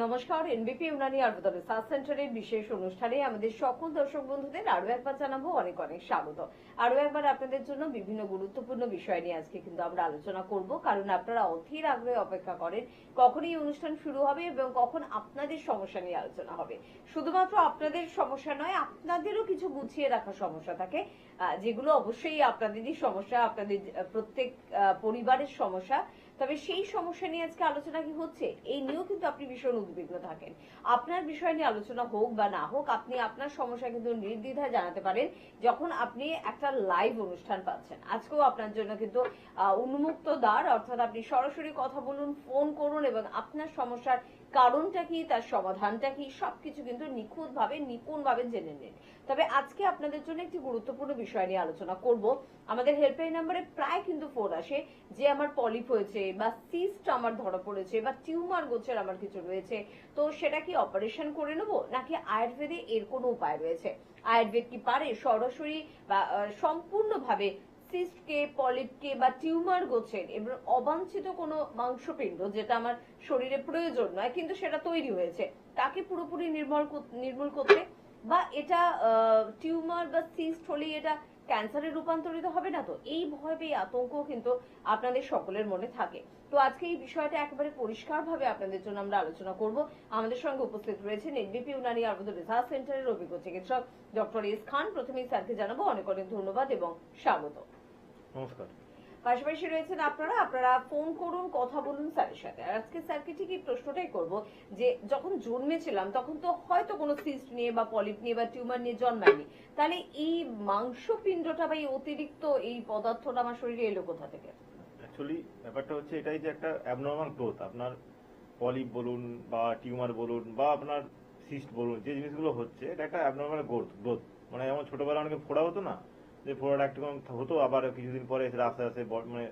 নমস্কার, এনবিপি ইউনানি আয়ুর্বেদ রিসার্চ সেন্টারের বিশেষ অনুষ্ঠানে আমাদের সকল দর্শক বন্ধুদের আরো একবার জানাবো অনেক অনেক স্বাগত। আরো একবার আপনাদের জন্য বিভিন্ন গুরুত্বপূর্ণ বিষয় নিয়ে আজকে কিন্তু আমরা আলোচনা করব, কারণ আপনারা অধীর আগ্রহে অপেক্ষা করেন কখন এই অনুষ্ঠান শুরু হবে এবং কখন আপনাদের সমস্যা নিয়ে আলোচনা হবে। শুধুমাত্র আপনাদের সমস্যা নয়, আপনাদেরও কিছু গুছিয়ে রাখা সমস্যা থাকে, যেগুলো অবশ্যই আপনাদেরই সমস্যা, আপনাদের প্রত্যেক পরিবারের সমস্যা। তবে সেই সমস্যা নিয়ে আজকে আলোচনা কি হচ্ছে এই নিয়েও কিন্তু আপনি ভীষণ উদ্বিগ্ন থাকেন। আপনার বিষয় নিয়ে আলোচনা হোক বা না হোক, আপনি আপনার সমস্যা কিন্তু নির্দ্বিধায় জানাতে পারেন যখন আপনি একটা লাইভ অনুষ্ঠান পাচ্ছেন। আজকেও আপনার জন্য কিন্তু উন্মুক্ত দ্বার, অর্থাৎ আপনি সরাসরি কথা বলুন, ফোন করুন এবং আপনার সমস্যার কারণটা কি, তার সমাধানটা কি, সবকিছু কিন্তু নিখুঁত ভাবে নিপুণ ভাবে জেনে নিন। তবে আজকে আপনাদের জন্য একটি গুরুত্বপূর্ণ বিষয় নিয়ে আলোচনা করব। আমাদের হেল্পলাইন নম্বরে প্রায় কিন্তু ফোন আসে যে আমার পলিপ হয়েছে বা সিস্ট আমার ধরা পড়েছে বা টিউমার গোছের আমার কিছু রয়েছে, তো সেটা কি অপারেশন করে নেবো নাকি আয়ুর্বেদে এর কোনো উপায় রয়েছে? আয়ুর্বেদ কি পারে সরাসরি বা সম্পূর্ণভাবে সিস্টকে, পলিপকে বা টিউমার গোছের এবং অবাঞ্ছিত কোনো মাংসপিণ্ড যেটা আমার শরীরে প্রয়োজন নয় কিন্তু সেটা তৈরি হয়েছে, তাকে পুরোপুরি নির্মূল করতে, বা এটা টিউমার বা সিস্ট হলেই এটা ক্যান্সারে রূপান্তরিত হবে না তো? এই ভয় পেয়ে আতঙ্ক কিন্তু আপনাদের সকলের মনে থাকে। তো আজকে এই বিষয়টা একেবারে পরিষ্কারভাবে আপনাদের জন্য আমরা আলোচনা করব। আমাদের সঙ্গে উপস্থিত রয়েছেন এনবিপি ইউনানি আয়ুর্বেদ রিসার্চ সেন্টারের অভিজ্ঞ চিকিৎসক ডক্টর এস খান। প্রথমেই স্যারকে জানাবো অনেক অনেক ধন্যবাদ এবং স্বাগত। নমস্কার। পাশাপাশি রয়েছেন আপনারা ফোন করুন, কথা বলুন স্যারের সাথে। আর আজকে স্যারকে ঠিক এই প্রশ্নটাই করব যে যখন জন্মেছিলাম তখন তো হয়তো কোনো সিস্ট নিয়ে বা পলিপ নিয়ে বা টিউমার নিয়ে জন্মায়নি, তাহলে এই মাংসপিণ্ডটা বা এই অতিরিক্ত এই পদার্থটা আমার শরীরে এলো কোথা থেকে? অ্যাকচুয়ালি ব্যাপারটা হচ্ছে এটাই যে একটা অ্যাবনর্মাল গ্রোথ, আপনার পলিপ বলুন বা টিউমার বলুন বা আপনার সিস্ট বলুন, যে জিনিসগুলো হচ্ছে এটা একটা অ্যাবনর্মাল গ্রোথ। মানে যেমন ছোটবেলা অনেকে ফোড়া হতো না, যে ফোড়াটা একটু হতো, আবার কিছুদিন পরে সেটা আস্তে আস্তে মানে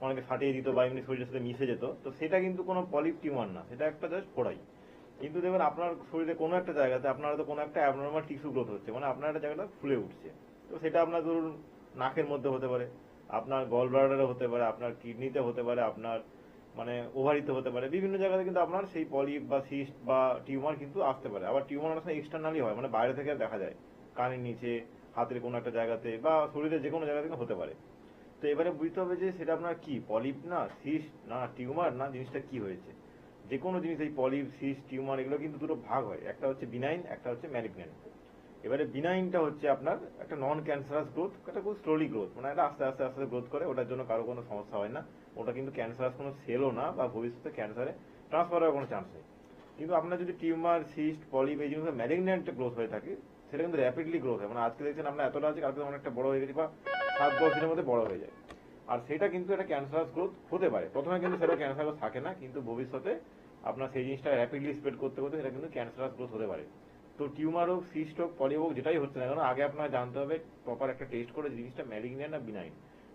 অনেকে ফাটিয়ে দিত বা এমনি শরীরের সাথে মিশে যেত, তো সেটা কিন্তু কোনো পলিপ টিউমার না, সেটা একটা জাস্ট ফোড়াই। কিন্তু দেখবেন আপনার শরীরে কোনো একটা জায়গাতে আপনার হয়তো কোনো একটা অ্যাবনর্মাল টিস্যু গ্রোথ হচ্ছে, মানে আপনার একটা জায়গাটা ফুলে উঠছে। তো সেটা আপনার ধরুন নাকের মধ্যে হতে পারে, আপনার গল ব্লাডারে হতে পারে, আপনার কিডনিতে হতে পারে, আপনার মানে ওভারিতে হতে পারে, বিভিন্ন জায়গাতে কিন্তু আপনার সেই পলিপ বা সিস্ট বা টিউমার কিন্তু আসতে পারে। আবার টিউমার অনেক সময় এক্সটার্নালি হয়, মানে বাইরে থেকে দেখা যায়, কানের নিচে, হাতের কোনো একটা জায়গাতে বা শরীরের যে কোনো জায়গা থেকে হতে পারে। তো এবারে বুঝতে হবে যে সেটা আপনার কি পলিপ না সিস্ট না টিউমার না জিনিসটা কি হয়েছে। যে কোনো জিনিস, এই পলিপ সিস্ট টিউমার এগুলো কিন্তু দুটো ভাগ হয়, একটা হচ্ছে বিনাইন, একটা হচ্ছে ম্যালিগন্যান্ট। এবারে বিনাইনটা হচ্ছে আপনার একটা নন ক্যান্সারাস গ্রোথ, একটা খুব স্লোলি গ্রোথ, মানে এটা আস্তে আস্তে আস্তে গ্রোথ করে, ওটার জন্য কারো কোনো সমস্যা হয় না, ওটা কিন্তু ক্যান্সারাস কোনো সেলও না বা ভবিষ্যতে ক্যান্সারে ট্রান্সফার হওয়ার কোনো চান্স নেই। কিন্তু আপনার যদি টিউমার সিস্ট পলিপ এই জিনিসগুলো ম্যালিগন্যান্ট গ্রোথ হয়ে থাকে, সেটা কিন্তু র্যাপিডলি গ্রোথ হয়, মানে আজকে দেখছেন আমরা এতটা আছে, কালকে অনেকটা বড় হয়ে গেছে বা 7-10 দিনের মধ্যে বড় হয়ে যায়। আর সেটা কিন্তু একটা ক্যান্সারাস গ্রোথ হতে পারে, প্রথমে কিন্তু সেটা ক্যান্সারাস থাকে না, কিন্তু ভবিষ্যতে আপনার সেই জিনিসটা র্যাপিডলি স্প্রেড করতে করতে সেটা কিন্তু ক্যান্সারাস গ্রোথ হতে পারে। তো টিউমার হোক, সিস্ট হোক, পলিপ হোক, যেটাই হচ্ছে না কেন, আগে আপনার জানতে হবে প্রপার একটা টেস্ট করে জিনিসটা ম্যালিগন্যান্ট না বিনাইন।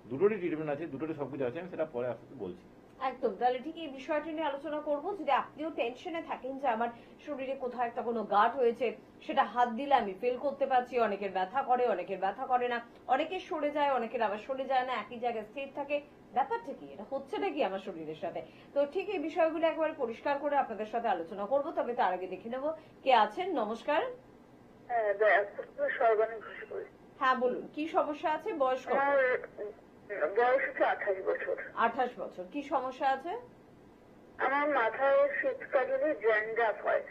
দুটোরই ট্রিটমেন্ট আছে, দুটোরই সবকিছু আছে, আমি সেটা পরে আস্তে বলছি। একদম, তাহলে ঠিক এই বিষয়টা নিয়ে আলোচনা করব। যদি আপনিও টেনশনে থাকেন যে আমার শরীরে কোথাও একটা কোনো গাঁট হয়েছে, সেটা হাত দিলে আমি ফিল করতে পারছি, অনেকের ব্যথা করে, অনেকের ব্যথা করে না, অনেকের সরে যায়, অনেকের আবার সরে যায় না, একই জায়গায় স্থির থাকে, ব্যাপারটা কি, এটা হচ্ছে নাকি আমার শরীরের সাথে? তো ঠিক এই বিষয়গুলো একবার পরিষ্কার করে আপনাদের সাথে আলোচনা করব। তবে তার আগে দেখে নেব কে আছেন। নমস্কার। হ্যাঁ বলুন, কি সমস্যা আছে? বয়স কত? বয়স হচ্ছে 28 বছর। 28 বছর। কি সমস্যা আছে? আমার মাথায় শীতকালে ড্যান্ড্রাফ হয়,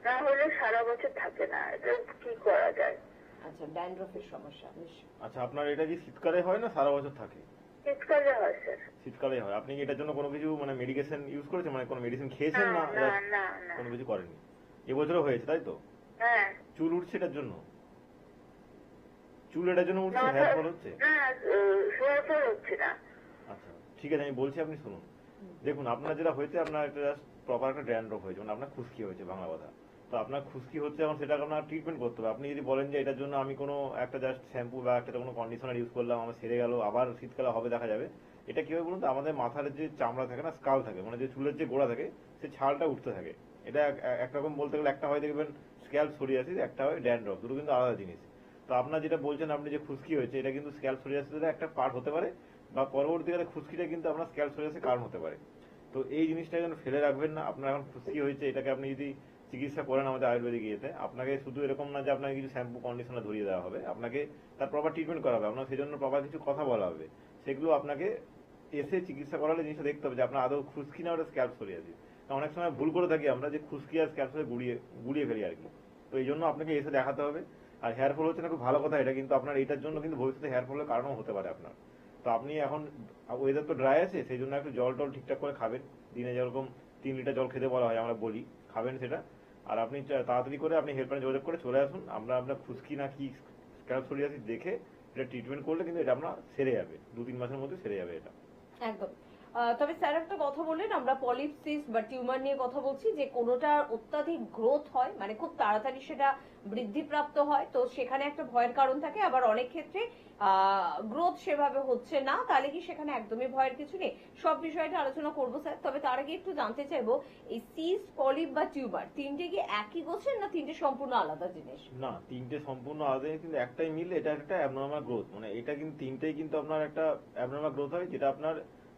না হলে সারা বছর থাকে না, এটা কি করা যায়? আচ্ছা, ড্যান্ড্রফের সমস্যা। আচ্ছা, আপনার এটা কি শীতকালে হয় না সারা বছর থাকে? শীতকালে হয় স্যার। শীতকালে হয়। আপনি কি এটার জন্য কোনো কিছু মানে মেডিকেশন ইউজ করেছেন, মানে কোনো মেডিসিন খেয়েছেন না? কোনো কিছু করেননি, এবছরও হয়েছে তাই তো? হ্যাঁ। চুল উঠছে এটার জন্য? চুল এটার জন্য উঠছে, হেয়ার ফল হচ্ছে? হেয়ার ফল হচ্ছে না। আচ্ছা ঠিক আছে, আমি বলছি, আপনি শুনুন। দেখুন, আপনার যেটা হয়েছে, আপনার একটা জাস্ট প্রপার একটা ড্যান্ড্রফ হয়েছে, মানে আপনার খুশকি হয়েছে, বাংলা কথা। তো আপনার খুশকি হচ্ছে, এখন সেটাকে আপনার ট্রিটমেন্ট করতে হবে। আপনি যদি বলেন যে এটার জন্য আমি কোনো একটা জাস্ট শ্যাম্পু বা একটা কোনো কন্ডিশনার ইউজ করলাম, আমার সেরে গেল, আবার শীতকালে হবে দেখা যাবে, এটা কি হয় বলুন তো, আমাদের মাথার যে চামড়া থাকে না, স্কাল থাকে, মানে যে চুলের যে গোড়া থাকে, সেই ছালটা উঠতে থাকে। এটা একরকম বলতে গেলে, একটা হয় দেখবেন স্ক্যাল্প সোরিয়াসিস, একটা হয় ড্যান্ড্রফ, দুটো কিন্তু আলাদা জিনিস। তো আপনার যেটা বলছেন, আপনি যে খুশকি হয়েছে, এটা কিন্তু স্ক্যাল্প সোরিয়াসিসের একটা পার্ট হতে পারে, বা পরবর্তীকালে খুশকিটা কিন্তু আপনার স্ক্যাল্প সোরিয়াসিসের কারণ হতে পারে। তো তো এই জিনিসটা যেন ফেলে রাখবেন না। আপনার এখন খুশকি হয়েছে, এটাকে আপনি যদি চিকিৎসা করেন আমাদের আয়ুর্বেদিক ইয়েতে, আপনাকে শুধু এরকম না যে আপনাকে কিছু শ্যাম্পু কন্ডিশনার ধরিয়ে দেওয়া হবে, আপনাকে তার প্রপার ট্রিটমেন্ট করা হবে, আপনার সেজন্য প্রপার কিছু কথা বলা হবে, সেগুলো আপনাকে এসে চিকিৎসা করালে জিনিসটা দেখতে হবে যে আপনার আদৌ খুশকি না ওটা স্ক্যাল্প সরিয়াসিস। অনেক সময় ভুল করে থাকি আমরা যে খুশকি আর স্ক্যাল্প গুড়িয়ে ফেলি আর কি। তো এই জন্য আপনাকে এসে দেখাতে হবে। আর হেয়ার ফল হচ্ছে না, খুব ভালো কথা এটা, কিন্তু আপনার এটার জন্য কিন্তু ভবিষ্যতে হেয়ার ফলের কারণও হতে পারে আপনার। তো আপনি এখন ওয়েদার তো ড্রাই আছে, সেই জন্য একটু জল টল ঠিকঠাক করে খাবেন, দিনে যেরকম 3 লিটার জল খেতে বলা হয় আমরা বলি, খাবেন সেটা। আর আপনি তাড়াতাড়ি করে আপনি হেল্পলাইনে যোগাযোগ করে চলে আসুন, আমরা আপনার খুশকি না কি স্ক্যাল্প সরিয়াসিস দেখে এটা ট্রিটমেন্ট করলে কিন্তু এটা আপনার সেরে যাবে, 2-3 মাসের মধ্যে সেরে যাবে এটা। একদম। তবে স্যার একটা কথা বললেন, আমরা পলিপ সিস্ট বা টিউমার নিয়ে কথা বলছি, যে কোনোটার অত্যাধিক গ্রোথ হয়, মানে খুব তাড়াতাড়ি সেটা বৃদ্ধিপ্রাপ্ত হয়, তো সেখানে একটা ভয়ের কারণ থাকে। আবার অনেক ক্ষেত্রে গ্রোথ সেভাবে হচ্ছে না, তাহলে কি সেখানে একদমই ভয়ের কিছু নেই? সব বিষয়টা আলোচনা করবো স্যার। তবে তার আগে একটু জানতে চাইবো, এই সিস্ট, পলিপ বা টিউমার তিনটে কি একই গোছের, না তিনটে সম্পূর্ণ আলাদা জিনিস? না, তিনটে সম্পূর্ণ আলাদা, কিন্তু একটাই মিল, এটা একটা অ্যাবনর্মাল গ্রোথ। মানে এটা কিন্তু তিনটেই কিন্তু আপনার একটা অ্যাবনর্মাল গ্রোথ হয়, যেটা আপনার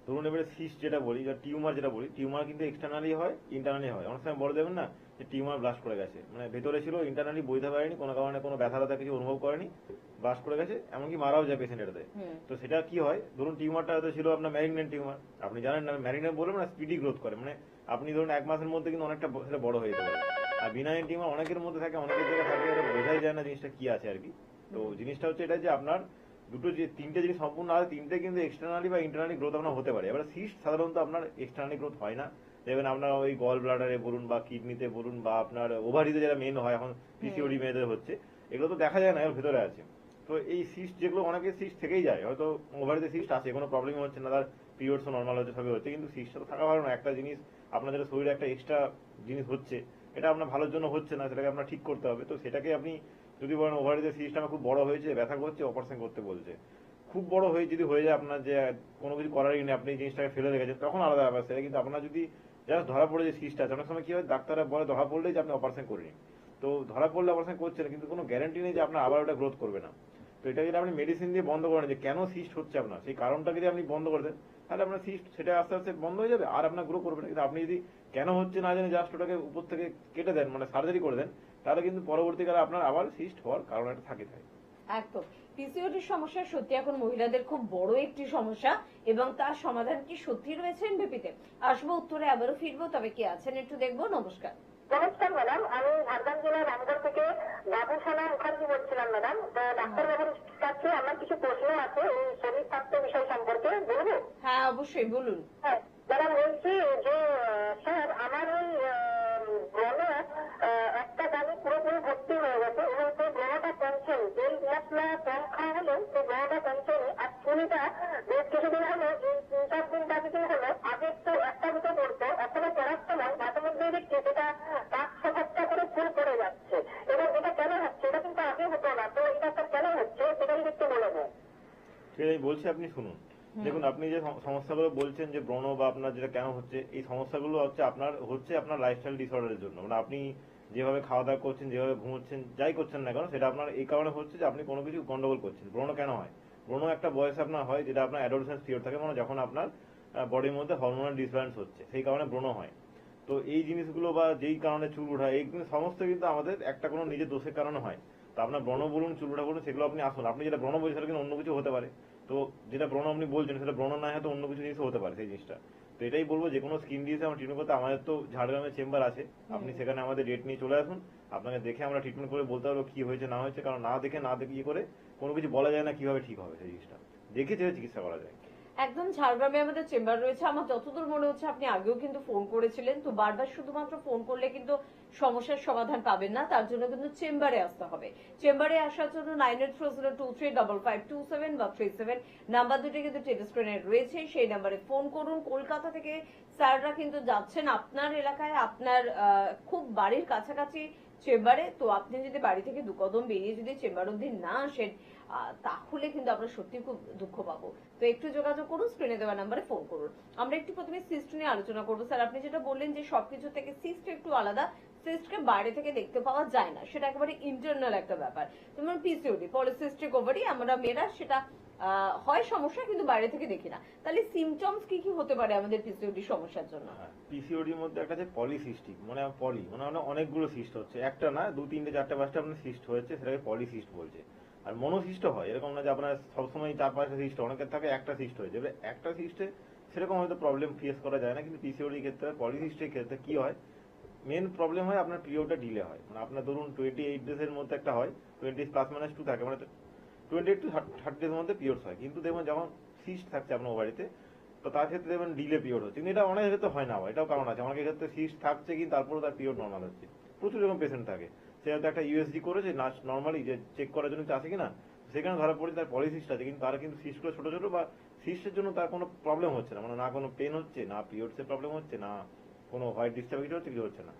ধরুন এবারে সিস্ট যেটা বলি, টিউমার যেটা বলি, টিউমার কিন্তু এক্সটার্নালি হয়, ইন্টারনালি হয়। অনেক সময় বলে দেবেন না যে টিউমার ব্লাস্ট করে গেছে, মানে ভেতরে ছিল, ইন্টারনালি বইতে পারেনি, কোনো কারণে কোনো ব্যথা ব্যথা কিছু অনুভব করেনি, ব্লাস্ট করে গেছে, এমনকি মারাও যায় পেশেন্ট এটাতে। তো সেটা কি হয়, ধরুন টিউমারটা হয়তো ছিল আপনার ম্যালিগন্যান্ট টিউমার, আপনি জানেন না ম্যালিগন্যান্ট বলবেন না, স্পিডি গ্রোথ করে, মানে আপনি ধরুন 1 মাসের মধ্যে কিন্তু অনেকটা সেটা বড় হয়ে যেতে পারে। আর বিনাইন টিউমার অনেকের মধ্যে থাকে, অনেকের জায়গায় থাকে, এটা বোঝাই যায় না জিনিসটা কি আছে আর কি। তো জিনিসটা হচ্ছে এটা যে আপনার দুটো যে তিনটে জিনিস সম্পূর্ণ আছে, তিনটে কিন্তু এক্সটার্নালি বা ইন্টারনালি গ্রোথ আপনার হতে পারে। এবার সিস্ট সাধারণত আপনার এক্সটার্নালি গ্রোথ হয় না, দেখবেন আপনার ওই গল ব্লাডারে বলুন বা কিডনিতে বলুন বা আপনার ওভারিতে যেটা মেন হয়, এখন পিসিওডি মেয়েদের হচ্ছে, এগুলো তো দেখা যায় না, এর ভেতরে আছে। তো এই সিস্ট যেগুলো অনেকের সিস্ট থেকেই যায়, হয়তো ওভারিতে সিস্ট আছে, কোনো প্রবলেম হচ্ছে না, তার পিরিয়ডসও নর্মাল হচ্ছে, সবই হচ্ছে, কিন্তু সিস্টটা তো থাকা ভালো না। একটা জিনিস আপনার যেটা শরীরে একটা এক্সট্রা জিনিস হচ্ছে, এটা আপনার ভালোর জন্য হচ্ছে না, সেটাকে আপনার ঠিক করতে হবে। তো সেটাকে আপনি যদি বলেন ওভারিতে সিস্টটা আমার খুব বড় হয়েছে, ব্যথা করছে, অপারেশন করতে বলছে, খুব বড় হয়ে যদি হয়ে যায় আপনার, যে কোনো কিছু করারই নেই, আপনি এই জিনিসটাকে ফেলে রেখেছেন, তখন আলাদা ব্যাপার। সেটা কিন্তু আপনার যদি জাস্ট ধরা পড়ে যে সিস্ট আছে, অনেক সময় কি হয় ডাক্তাররা বলে ধরা পড়লেই যে আপনি অপারেশন করে নিন, তো ধরা পড়লে অপারেশন করছেন, কিন্তু কোনো গ্যারান্টি নেই যে আপনার আবার ওটা গ্রোথ করবে না। তো এটা যদি আপনি মেডিসিন দিয়ে বন্ধ করেন, যে কেন সিস্ট হচ্ছে আপনার, সেই কারণটাকে যদি আপনি বন্ধ করে দেন, তাহলে আপনার সিস্ট সেটা আস্তে আস্তে বন্ধ হয়ে যাবে, আর আপনার গ্রো করবে না। কিন্তু আপনি যদি কেন হচ্ছে না জানেন, জাস্ট ওটাকে উপর থেকে কেটে দেন, মানে সার্জারি করে দেন, তাহলে কিন্তু পরবর্তীকালে আপনার আবার সিস্ট হওয়ার কারণ একটা থাকে। একদম। পিসিওডির সমস্যা সত্যি এখন মহিলাদের খুব বড় একটি সমস্যা, এবং তার সমাধান কি সত্যি রয়েছে এমবিপিতে? আসবো উত্তরে, আবারও ফিরবো, তবে কি আছেন একটু দেখবো। নমস্কার। নমস্কার ম্যাডাম, আমি ঝাড়গ্রাম জেলার রামগড় থেকে বাবুসানা মুখার্জি বলছিলাম ম্যাডাম। তো ডাক্তার বাবুর কাছে আমার কিছু প্রশ্ন আছে এই শরীর স্বাস্থ্য বিষয় সম্পর্কে, বলবো? হ্যাঁ অবশ্যই বলুন। হ্যাঁ ম্যাডাম, বলছি যে স্যার আমার ওই ব্রণে একটা দামি পুরোপুরি ভর্তি হয়ে গেছে, এবং সেই ব্রণটা কমছেন, এই মশলা কম খাওয়া হলেও সেই ব্রণটা কমছেন। আর চুলটা বেশ কিছুদিন হলো, 3-4 দিন হলো, আগে তো একটা দুটো পড়তো, এখনো পড়ার সময় মাঝে মধ্যে দেখছি সেটা 5-6 করে চুল পড়ে যাচ্ছে। এবং এটা কেন হচ্ছে? এটা কিন্তু আগে হতো না, তো এটা কেন হচ্ছে সেটা যদি একটু বলে দেয়। সেটাই বলছি, আপনি শুনুন। দেখুন, আপনি যে সমস্যাগুলো বলছেন যে ব্রণ বা আপনার যেটা কেন হচ্ছে, এই সমস্যাগুলো হচ্ছে আপনার লাইফস্টাইল ডিসঅর্ডারের জন্য। মানে আপনি যেভাবে খাওয়া দাওয়া করছেন, যেভাবে ঘুমোচ্ছেন, যাই করছেন না কেন, সেটা আপনার এই কারণে হচ্ছে যে আপনি কোনো কিছু গন্ডগোল করছেন। ব্রণ কেন হয়? ব্রণ একটা বয়সে আপনার হয়, যেটা আপনার অ্যাডোলেসেন্স পিরিয়ড থাকে, মানে যখন আপনার বডির মধ্যে হরমোনাল ডিসব্যালেন্স হচ্ছে, সেই কারণে ব্রণ হয়। তো এই জিনিসগুলো বা যেই কারণে চুল ওঠা, এই সমস্ত কিন্তু আমাদের একটা কোনো নিজের দোষের কারণে হয়। তো আপনার ব্রণ বলুন, চুল ওঠা বলুন, সেগুলো আপনি আসুন, আপনি যেটা ব্রণ বলছেন সেটা কিন্তু অন্য কিছু হতে পারে। তো যেটা ব্রণ আপনি বলছেন সেটা ব্রণ না হয়তো অন্য কিছু জিনিস হতে পারে সেই জিনিসটা। তো এটাই বলবো, যে কোনো স্কিন ডিজিজে আমরা ট্রিটমেন্ট করতে, আমাদের তো ঝাড়গ্রামে চেম্বার আছে, আপনি সেখানে আমাদের ডেট নিয়ে চলে আসুন, আপনাকে দেখে আমরা ট্রিটমেন্ট করে বলতে পারবো কি হয়েছে না হয়েছে। কারণ না দেখে ইয়ে করে কোনো কিছু বলা যায় না কিভাবে ঠিক হবে, সেই জিনিসটা দেখে চেয়ে চিকিৎসা করা যায়। একদম ঝাড়গ্রামে আমাদের চেম্বার রয়েছে। আমার যতদূর মনে হচ্ছে আপনি আগেও কিন্তু ফোন করেছিলেন, তো বারবার শুধুমাত্র ফোন করলে কিন্তু সমস্যার সমাধান পাবেন না, তার জন্য কিন্তু চেম্বারে আসতে হবে। চেম্বারে আসার জন্য 9840235527 বা 37 নাম্বার দুটো কিন্তু টেলিস্ক্রিনে রয়েছে, সেই নাম্বারে ফোন করুন। কলকাতা থেকে স্যাররা কিন্তু যাচ্ছেন আপনার এলাকায়, আপনার খুব বাড়ির কাছাকাছি চেম্বারে। তো আপনি যদি বাড়ি থেকে 2 কদম বেরিয়ে যদি চেম্বার অব্দি না আসেন, তাহলে কিন্তু আমরা সত্যি খুব দুঃখ পাবো। তো একটু যোগাযোগ করুন, স্ক্রিনে দেওয়া নাম্বারে ফোন করুন। আমরা একটু প্রথমে সিস্ট নিয়ে আলোচনা করবো। স্যার, আপনি যেটা বললেন যে সবকিছু থেকে সিস্ট একটু আলাদা, সিস্টকে বাইরে থেকে দেখতে পাওয়া যায় না, সেটা একেবারে ইন্টারনাল একটা ব্যাপার। যেমন পিসিওডি, পলিসিস্টিক ওভারি, আমরা মেয়েরা সেটা হয় সমস্যা, কিন্তু বাইরে থেকে দেখি না। তাহলে সিমটমস কি কি হতে পারে আমাদের পিসিওডি সমস্যার জন্য? পিসিওডির মধ্যে একটা আছে পলিসিস্টিক, মানে অনেকগুলো সিস্ট হচ্ছে, একটা না 2, 3, 4, 5টা আপনার সিস্ট হয়েছে, সেটাকে পলিসিস্ট বলছে। আর মনোসিস্ট হয় এরকম না যে আপনার সবসময় 4-5টা সিস্ট, অনেকের থাকে একটা সিস্ট হয়েছে। এবার একটা সিস্টে সেরকম হয়তো প্রবলেম ফেস করা যায় না, কিন্তু পিসিওডির ক্ষেত্রে, পলিসিস্টের ক্ষেত্রে কি হয়, মেন প্রবলেম হয় আপনার পিরিয়ডটা ডিলে হয়। মানে আপনার ধরুন 28 ডেজের মধ্যে একটা হয়, 20 +- 2 থাকে, মানে 28 to 30 ডেজের মধ্যে পিরিয়ডস হয়। কিন্তু দেখবেন যখন সিস্ট থাকছে আপনার ওভারিতে, তো তার ক্ষেত্রে দেখবেন ডিলে পিরিয়ড হচ্ছে। কিন্তু এটা অনেকের ক্ষেত্রে হয় না, এটাও কারণ আছে। অনেকের ক্ষেত্রে সিস্ট থাকছে কিন্তু তারপরেও তার পিরিয়ড নর্মাল হচ্ছে। প্রচুর এরকম পেশেন্ট থাকে। সে হয়তো একটা ইউএসজি করেছে না নর্মালি, যে চেক করার জন্য আছে কিনা, সেখানে ধরা পড়েছে তার পলিসিস্ট আছে, কিন্তু তার কিন্তু সিস্টগুলো ছোট ছোট, বা সিস্টের জন্য তার কোনো প্রবলেম হচ্ছে না, মানে না কোনো পেন হচ্ছে, না পিরিয়ডসের প্রবলেম হচ্ছে, না কোনো হোয়াইট ডিস্টার্ব কিছু হচ্ছে না।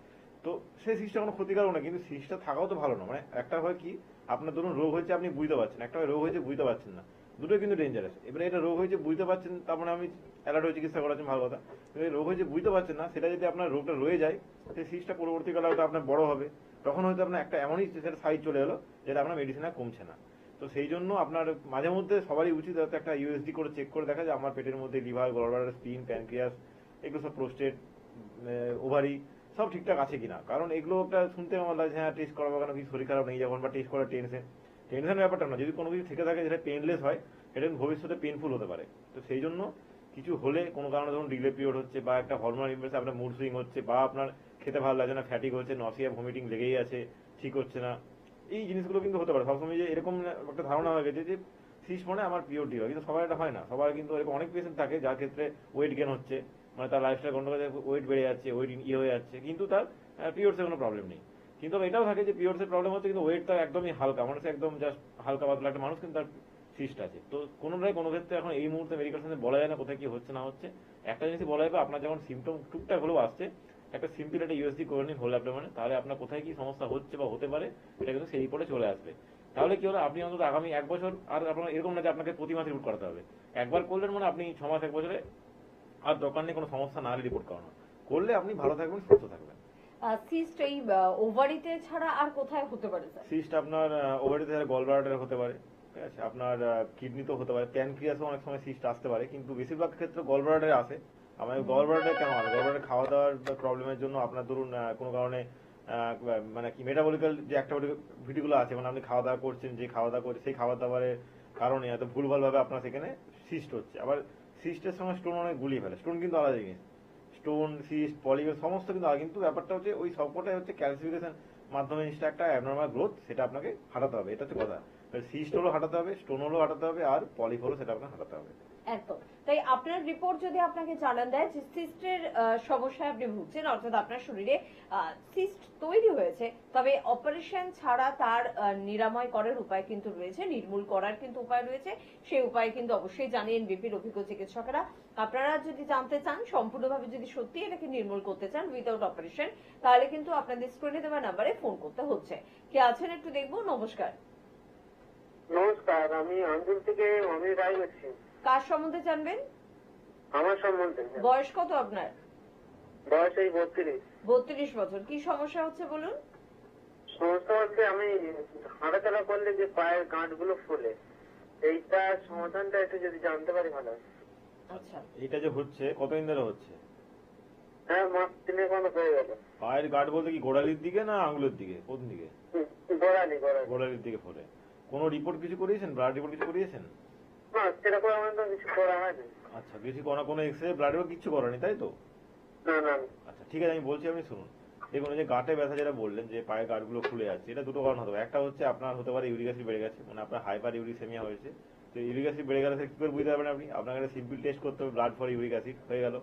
তো সেই সিস্টটা কোনো ক্ষতিকারক না, কিন্তু সিস্টটা থাকাও তো ভালো না। মানে একটা হয় কি, আপনার ধরুন রোগ হয়েছে আপনি বুঝতে পারছেন, একটা হয় রোগ হয়েছে বুঝতে পারছেন না, দুটোই কিন্তু ডেঞ্জারাস। এবারে এটা রোগ হয়েছে বুঝতে পারছেন, তার মানে আমি অ্যালার্ট হয়ে চিকিৎসা করাচ্ছেন, ভালো কথা। কিন্তু রোগ হয়েছে বুঝতে পারছেন না, সেটা যদি আপনার রোগটা রয়ে যায়, সেই সিস্টটা পরবর্তীকালে হয়তো আপনার বড় হবে, তখন হয়তো আপনার একটা এমনই সেটা সাইজ চলে এলো যেটা আপনার মেডিসিনে কমছে না। তো সেই জন্য আপনার মাঝে মধ্যে সবারই উচিত হয়তো একটা ইউএসডি করে চেক করে দেখা, যে আমার পেটের মধ্যে লিভার, গলব্লাডার, স্প্লিন, প্যানক্রিয়াস, এগুলো সব, প্রোস্টেট, ওভারি সব ঠিকঠাক আছে কিনা। কারণ এগুলো একটা শুনতে আমার লাগে, হ্যাঁ টেস্ট করাবো কেন, কিছু শরীর খারাপ নেই যখন, বা টেস্ট করার টেনশনের ব্যাপারটা না। যদি কোনো কিছু থেকে থাকে যেটা পেনলেস হয়, এটা ভবিষ্যতে পেনফুল হতে পারে। তো সেই জন্য কিছু হলে, কোনো কারণে ধরুন ডিলে পিরিয়ড হচ্ছে, বা একটা হরমোনাল ইমব্যালেন্স, আপনার মুড সুইং হচ্ছে, বা আপনার খেতে ভালো লাগছে না, ফ্যাটিক হচ্ছে, নসিয়া, ভমিটিং লেগেই আছে, ঠিক হচ্ছে না, এই জিনিসগুলো কিন্তু হতে পারে। সবসময় যে এরকম একটা ধারণা হয়ে গেছে যে সিস্ট মানে আমার পিরিয়ড হয়, কিন্তু সবার এটা হয় না। সবার কিন্তু এরকম অনেক পেশেন্ট থাকে যার ক্ষেত্রে ওয়েট গেন হচ্ছে, মানে তার লাইফস্টাইল গন্ডগোল, ওয়েট বেড়ে যাচ্ছে, ওয়েট হয়ে যাচ্ছে, কিন্তু তার পিরিয়ডসের কোনো প্রবলেম নেই। কিন্তু এটাও থাকে যে পিরিয়ডসের প্রবলেম হচ্ছে, কিন্তু ওয়েট তার একদমই হালকা, মানুষ একদম জাস্ট হালকা পাতলা একটা মানুষ, কিন্তু তার সিস্ট আছে। তো কোনোটাই কোনো ক্ষেত্রে এখন এই মুহূর্তে মেডিকেল সায়েন্সে বলা যায় না কোথায় কি হচ্ছে না হচ্ছে। একটা জিনিসই বলা যাবে, আপনার যখন সিমটম টুকটাক হলেও আসছে, একটা সিম্পল একটা ইউএসডি করে নিন হোল অ্যাবডোমেনে, তাহলে আপনার কোথায় কি সমস্যা হচ্ছে বা হতে পারে এটা কিন্তু সেই রিপোর্টে চলে আসবে। তাহলে কি হলো, আপনি অন্তত আগামী 1 বছর, আর আপনার এরকম না যে আপনাকে প্রতি মাসে রিপোর্ট করাতে হবে। একবার করলেন মানে আপনি 6 মাস 1 বছরে আর দরকার নেই কোনো সমস্যা না হলে রিপোর্ট করানো। করলে আপনি ভালো থাকবেন, সুস্থ থাকবেন। সিস্ট এই ওভারিতে ছাড়া আর কোথায় হতে পারে স্যার? সিস্ট আপনার ওভারিতে, গলব্লাডারে হতে পারে, ঠিক আছে, আপনার কিডনিতেও হতে পারে, প্যানক্রিয়াসও অনেক সময় সিস্ট আসতে পারে, কিন্তু বেশিরভাগ ক্ষেত্রে গলব্লাডারে আসে। আমার গলব্লাডারে কেন আসে, গলব্লাডারে খাওয়া দাওয়ার প্রবলেমের জন্য আপনার ধরুন কোনো কারণে মানে কি মেটাবলিক্যাল যে একটা ভিডিওগুলো আছে, মানে আপনি খাওয়া দাওয়া করছেন, যে খাওয়া দাওয়া করছে সেই খাওয়া দাওয়ারের কারণে হয়তো ভুলভাল ভাবে আপনার সেখানে সিস্ট হচ্ছে। আবার সিস্টের সঙ্গে স্টোন অনেক গুলিয়ে ফেলে, স্টোন কিন্তু আলাদা জিনিস, স্টোন, সিস্ট, পলিপ সমস্ত কিন্তু আলাদা। কিন্তু ব্যাপারটা হচ্ছে ওই সবকটাই হচ্ছে ক্যালসিফিকেশন মাধ্যমে জিনিসটা একটা অ্যাবনর্মাল গ্রোথ, সেটা আপনাকে হাঁটাতে হবে, এটা হচ্ছে কথা। সিস্ট হলো হাঁটাতে হবে, স্টোন হলো হাঁটাতে হবে, আর পলিপ হলো সেটা আপনাকে হাঁটাতে হবে। একদম তাই। আপনার রিপোর্ট যদি আপনাকে জানান দেয় যে সিস্টের সমস্যায় আপনি ভুগছেন, অর্থাৎ আপনার শরীরে সিস্ট তৈরি হয়েছে, তবে অপারেশন ছাড়া তার নিরাময় করার উপায় কিন্তু রয়েছে, নির্মূল করার কিন্তু উপায় রয়েছে। সেই উপায় কিন্তু অবশ্যই জানেন এনবিপির অভিজ্ঞ চিকিৎসকেরা। আপনারা যদি জানতে চান সম্পূর্ণভাবে, যদি সত্যি এটাকে নির্মূল করতে চান উইদাউট অপারেশন, তাহলে কিন্তু আপনাদের স্ক্রিনে দেওয়া নাম্বারে ফোন করতে হচ্ছে। কে আছেন একটু দেখবো। নমস্কার। নমস্কার, আমি অঞ্চল থেকে অমিত রায় বলছি। কার সম্বন্ধে জানবেন? আমার সম্বন্ধে। বয়স কত আপনার? বয়স এই 32। 32 বছর। কি সমস্যা হচ্ছে বলুন? সমস্যা হচ্ছে আমি হাঁটাচলা করলে যে পায়ের গাঁটগুলো ফোলে, এইটার সমাধানটা একটু যদি জানতে পারি ভালো হয়। আচ্ছা, এটা যে হচ্ছে কতদিন ধরে হচ্ছে? হ্যাঁ, মাস 3 হয়ে গেল। পায়ের গাঁট বলতে কি গোড়ালির দিকে না আঙুলের দিকে, কোন দিকে? গোড়ালি। গোড়ালির দিকে ফোলে। কোনো রিপোর্ট কিছু করিয়েছেন, ব্লাড রিপোর্ট কিছু করিয়েছেন? না, সেরকম আমার তো কিছু করা হয়নি। আচ্ছা, বেশি কোনো এক্সরে, ব্লাড রিপোর্ট কিছু করেনি, তাই তো? না। আচ্ছা ঠিক আছে, আমি বলছি, আপনি শুনুন। দেখুন, এই যে গাঁটে ব্যথা যেটা বললেন, যে পায়ের গাঁটগুলো ফুলে যাচ্ছে, এটা দুটো কারণ হতে পারে। একটা হচ্ছে আপনার হতে পারে ইউরিক অ্যাসিড বেড়ে গেছে, মানে আপনার হাইপার ইউরিসেমিয়া হয়েছে। তো ইউরিক অ্যাসিড বেড়ে গেলে কি করে বুঝতে পারবেন আপনি? আপনাকে একটা সিম্পল টেস্ট করতে হবে, ব্লাড ফর ইউরিক অ্যাসিড হয়ে গেল।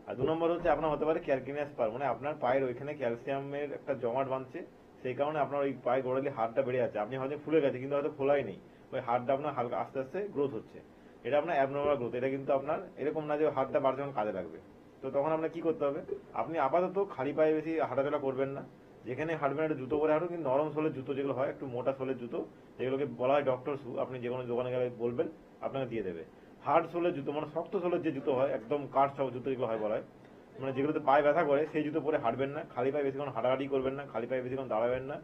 আর 2 নম্বর হচ্ছে আপনার হতে পারে ক্যালকিনিয়াস স্পার, মানে আপনার পায়ের ওইখানে ক্যালসিয়ামের একটা জমাট বাঁধছে, সেই কারণে আপনার ওই পায়ে গোড়ালি হাড়টা বেড়ে যাচ্ছে। আপনি হয়তো ফুলে গেছে কিন্তু হয়তো ফোলাই নেই, ওই হাড়টা আপনার হালকা আস্তে আস্তে গ্রোথ হচ্ছে। এটা আপনার অ্যাবনর্মাল গ্রোথ। এটা কিন্তু আপনার এরকম না যে হাড়টা বার যখন কাজে লাগবে। তো তখন আপনার কি করতে হবে, আপনি আপাতত খালি পায়ে বেশি হাঁটাচলা করবেন না। যেখানে হাঁটবেন একটা জুতো পরে হাঁটুন, কিন্তু নরম সোলের জুতো যেগুলো হয়, একটু মোটা সোলের জুতো, যেগুলোকে বলা হয় ডক্টর শু, আপনি যে কোনো দোকানে গেলে বলবেন আপনাকে দিয়ে দেবে। হার্ড সোলের জুতো, মানে শক্ত সোলের যে জুতো হয়, একদম কাঠ সব জুতো যেগুলো হয় বলা হয়, মানে যেগুলোতে পায়ে ব্যথা করে, সেই জুতো পরে হাঁটবেন না। খালি পায়ে বেশিক্ষণ হাঁটাহাঁটি করবেন না, খালি পায়ে বেশিক্ষণ দাঁড়াবেন না,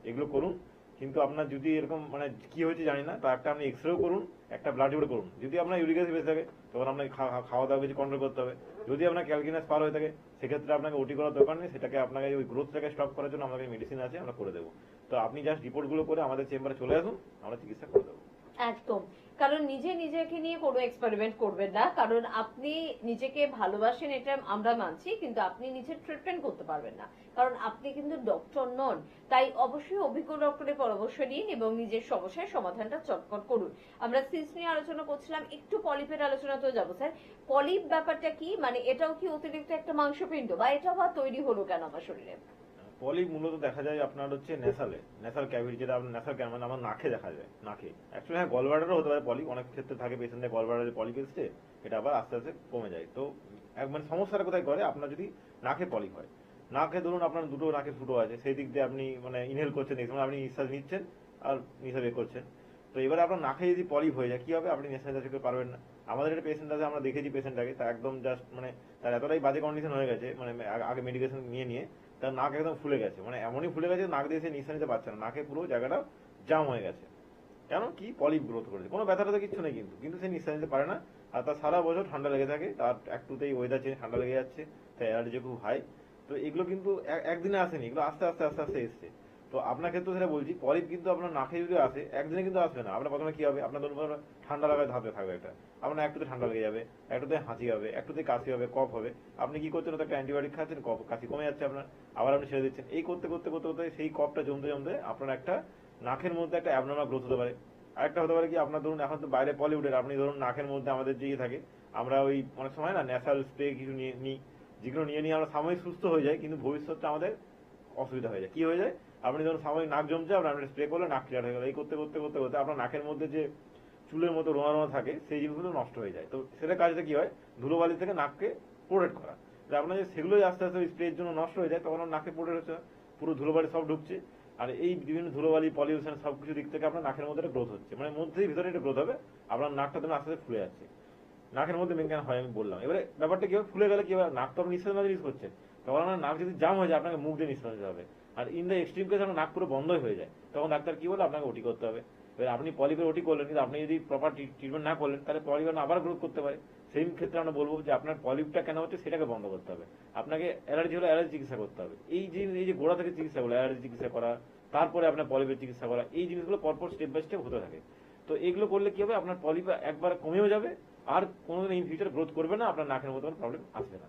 এগুলো করুন। কিন্তু আপনার যদি এরকম মানে কি হয়েছে জানি না, তো একটা আপনি এক্সরেও করুন, একটা ব্লাড রিপোর্ট করুন। যদি আপনার ইউরিক অ্যাসিড বেশি থাকে তখন আপনাকে খাওয়া দাওয়া বেশি কন্ট্রোল করতে হবে। যদি আপনার ক্যালকিনাস পার হয়ে থাকে সেক্ষেত্রে আপনাকে ওটি করার দরকার নেই, সেটাকে আপনাকে ওই গ্রোথটাকে স্টপ করার জন্য আমাদের মেডিসিন আছে, আমরা করে দেবো। তো আপনি জাস্ট রিপোর্টগুলো করে আমাদের চেম্বারে চলে আসুন, আমরা চিকিৎসা করে দেবো। একদম, কারণ নিজেকে নিয়ে কোনো এক্সপেরিমেন্ট করবেন না, কারণ আপনি নিজেকে ভালোবাসেন এটা আমরা মানছি, কিন্তু আপনি নিজের ট্রিটমেন্ট করতে পারবেন না, কারণ আপনি কিন্তু ডক্টর নন। তাই অবশ্যই অভিজ্ঞ ডক্টরের পরামর্শ নিন এবং নিজের সমস্যার সমাধানটা চটপট করুন। আমরা সিস্ট নিয়ে আলোচনা করছিলাম, একটু পলিপের আলোচনাতেও যাবো স্যার। পলিপ ব্যাপারটা কি, মানে এটাও কি অতিরিক্ত একটা মাংসপিণ্ড, বা এটা বা তৈরি হলো কেন আমার শরীরে? পলিপ মূলত দেখা যায় আপনার হচ্ছে নেসাল ক্যাভিটি, যেটা আপনার নেসাল মানে আমার নাকে দেখা যায়, নাকে। অ্যাকচুয়ালি হ্যাঁ, গলব্লাডারও হতে পারে পলিপ, অনেক ক্ষেত্রে থাকে পেশেন্টদের গলব্লাডারে পলিপ এসছে, এটা আবার আস্তে আস্তে কমে যায়। তো মানে সমস্যাটা কোথায় করে, আপনার যদি নাকে পলিপ হয়, নাকে ধরুন আপনার দুটো নাকে ফুটো আছে, সেই দিক দিয়ে আপনি মানে ইনহেল করছেন, এই সময় আপনি নিঃশ্বাস নিচ্ছেন আর নিঃশ্বাস বের করছেন, তো এবারে আপনার নাকে যদি পলিপ হয়ে যায় কি হবে, আপনি নিঃশ্বাস নিতে পারবেন না। আমাদের একটা পেশেন্ট আছে, আমরা দেখেছি পেশেন্টটাকে, তা একদম জাস্ট মানে তার এতটাই বাজে কন্ডিশন হয়ে গেছে, মানে আগে মেডিকেশন নিয়ে তার নাক একদম ফুলে গেছে, মানে এমনই ফুলে গেছে নাক দিয়ে সে নিঃশ্বাস নিতে পারছে না, নাকে পুরো জায়গাটা জাম হয়ে গেছে। কেন কি, পলিপ গ্রোথ করেছে, কোনো ব্যথাটা তো কিছু নেই, কিন্তু সে নিঃশ্বাস নিতে পারে না। আর তার সারা বছর ঠান্ডা লেগে থাকে, তার একটুতেই ওয়েদার চেঞ্জ ঠান্ডা লেগে যাচ্ছে, তাই অ্যালার্জি খুব হাই। তো এগুলো কিন্তু একদিনে আসেনি, এগুলো আস্তে আস্তে আস্তে আস্তে এসছে। তো আপনার ক্ষেত্রে সেটা বলছি, পলিপ কিন্তু আপনার নাকে যদি আসে একদিনে কিন্তু আসবে না। আপনার প্রথমে কি হবে, আপনার ধরুন ঠান্ডা লাগায় ধাপে থাকবে একটা, আপনার একটুতে ঠান্ডা লেগে যাবে, একটুতে হাঁচি হবে, একটুতে কাশি হবে, কফ হবে, আপনি কি করছেন, ওটা একটা অ্যান্টিবায়োটিক খাচ্ছেন, কফ কাশি কমে যাচ্ছে আপনার, আবার আপনি ছেড়ে দিচ্ছেন, এই করতে করতে করতে করতে সেই কফটা জমতে জমতে আপনার একটা নাকের মধ্যে একটা অ্যাবনর্মাল গ্রোথ হতে পারে। আরেকটা হতে পারে কি, আপনার ধরুন এখন তো বাইরে পলিউডের, আপনি ধরুন নাকের মধ্যে আমাদের যে থাকে, আমরা ওই অনেক সময় না ন্যাসাল স্প্রে কিছু নিয়ে নিই, যেগুলো নিয়ে আমরা সাময়িক সুস্থ হয়ে যায়, কিন্তু ভবিষ্যৎটা আমাদের অসুবিধা হয়ে যায়। কি হয়ে যায়, আপনি ধরুন সাময়িক নাক জমছে, আপনার স্প্রে করলে নাক ক্লিয়ার হয়ে গেল, এই করতে করতে করতে করতে আপনার নাকের মধ্যে যে চুলের মতো রোয়া রোয়া থাকে সেই জিনিসগুলো নষ্ট হয়ে যায়। তো সেটা কাজটা কি হয়, ধুলোবালি থেকে নাককে প্রোটেক্ট করা। আপনার যে সেগুলোই আস্তে আস্তে ওই স্প্রের জন্য নষ্ট হয়ে যায়, তখন নাকে প্রোটেক্ট হচ্ছে, পুরো ধুলোবালি সব ঢুকছে, আর এই বিভিন্ন ধুলোবালি পলিউশন সবকিছু দিক থেকে আপনার নাকের মধ্যে গ্রোথ হচ্ছে, মানে মধ্যেই ভিতরে এটা গ্রোথ হবে, আপনার নাকটা যেন আস্তে আস্তে ফুলে যাচ্ছে। নাকের মধ্যে মেন কেন হয় আমি বললাম। এবারে ব্যাপারটা কি হবে, ফুলে গেলে কি হবে, নাক তো আপনি নিঃশ্বাস ইউজ করছেন, তখন আপনার নাক যদি জাম হয়ে যায় আপনাকে মুখ দিয়ে নিঃশ্বাস নিতে হবে, আর ইন দ্য এক্সট্রিম কেস আপনার নাক পুরো বন্ধই হয়ে যায়, তখন ডাক্তার কি বলে, আপনাকে ওটি করতে হবে। এবার আপনি পলিপের ওটি করলেন, কিন্তু আপনি যদি প্রপার ট্রিটমেন্ট না করলেন তাহলে পলিপ আবার গ্রোথ করতে পারে। সেই ক্ষেত্রে আমরা বলবো যে আপনার পলিপটা কেন হচ্ছে সেটাকে বন্ধ করতে হবে, আপনাকে অ্যালার্জি হলে অ্যালার্জি চিকিৎসা করতে হবে। এই যে গোড়া থেকে চিকিৎসা করলো, অ্যালার্জি চিকিৎসা করা, তারপরে আপনার পলিপের চিকিৎসা করা, এই জিনিসগুলো পরপর স্টেপ বাই স্টেপ হতে থাকে। তো এগুলো করলে কি হবে, আপনার পলিপ একবার কমেও যাবে, আর কোনোদিন ইন ফিউচার গ্রোথ করবে না, আপনার নাকের মতো প্রবলেম আসবে না।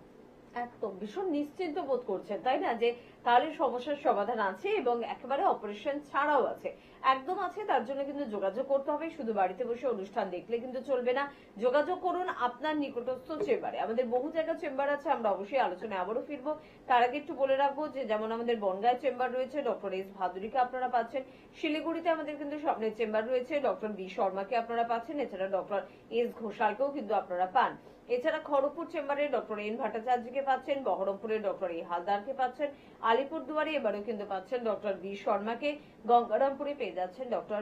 একদম ভীষণ নিশ্চিন্ত বোধ করছেন তাই না, যে তাহলে সমস্যার সমাধান আছে এবং একেবারে অপারেশন ছাড়াও আছে, একদম আছে। তার জন্য কিন্তু যোগাযোগ করতে হবে, শুধু বাড়িতে বসে অনুষ্ঠান দেখলে কিন্তু চলবে না। যোগাযোগ করুন আপনার নিকটস্থ চেম্বারে, আমাদের বহু জায়গায় চেম্বার আছে, আমরা অবশ্যই আলোচনায় আবারও ফিরবো। তার আগে একটু বলে রাখবো যে যেমন আমাদের বনগাঁয় চেম্বার রয়েছে, ডক্টর এস ভাদুরীকে আপনারা পাচ্ছেন। শিলিগুড়িতে আমাদের কিন্তু স্বপ্নের চেম্বার রয়েছে, ডক্টর বি শর্মাকে আপনারা পাচ্ছেন। এছাড়া ডক্টর এস ঘোষালকেও কিন্তু আপনারা পান। এছাড়া খড়গপুর চেম্বারে ডক্টর এন ভট্টাচার্যকে পাচ্ছেন, বহরমপুরে ডক্টর এ হালদারকে পাচ্ছেন, আলিপুরদুয়ারে এবারেও কিন্তু পাচ্ছেন ডক্টর বি শর্মাকে, গঙ্গারামপুরে পেয়ে যাচ্ছেন ডক্টর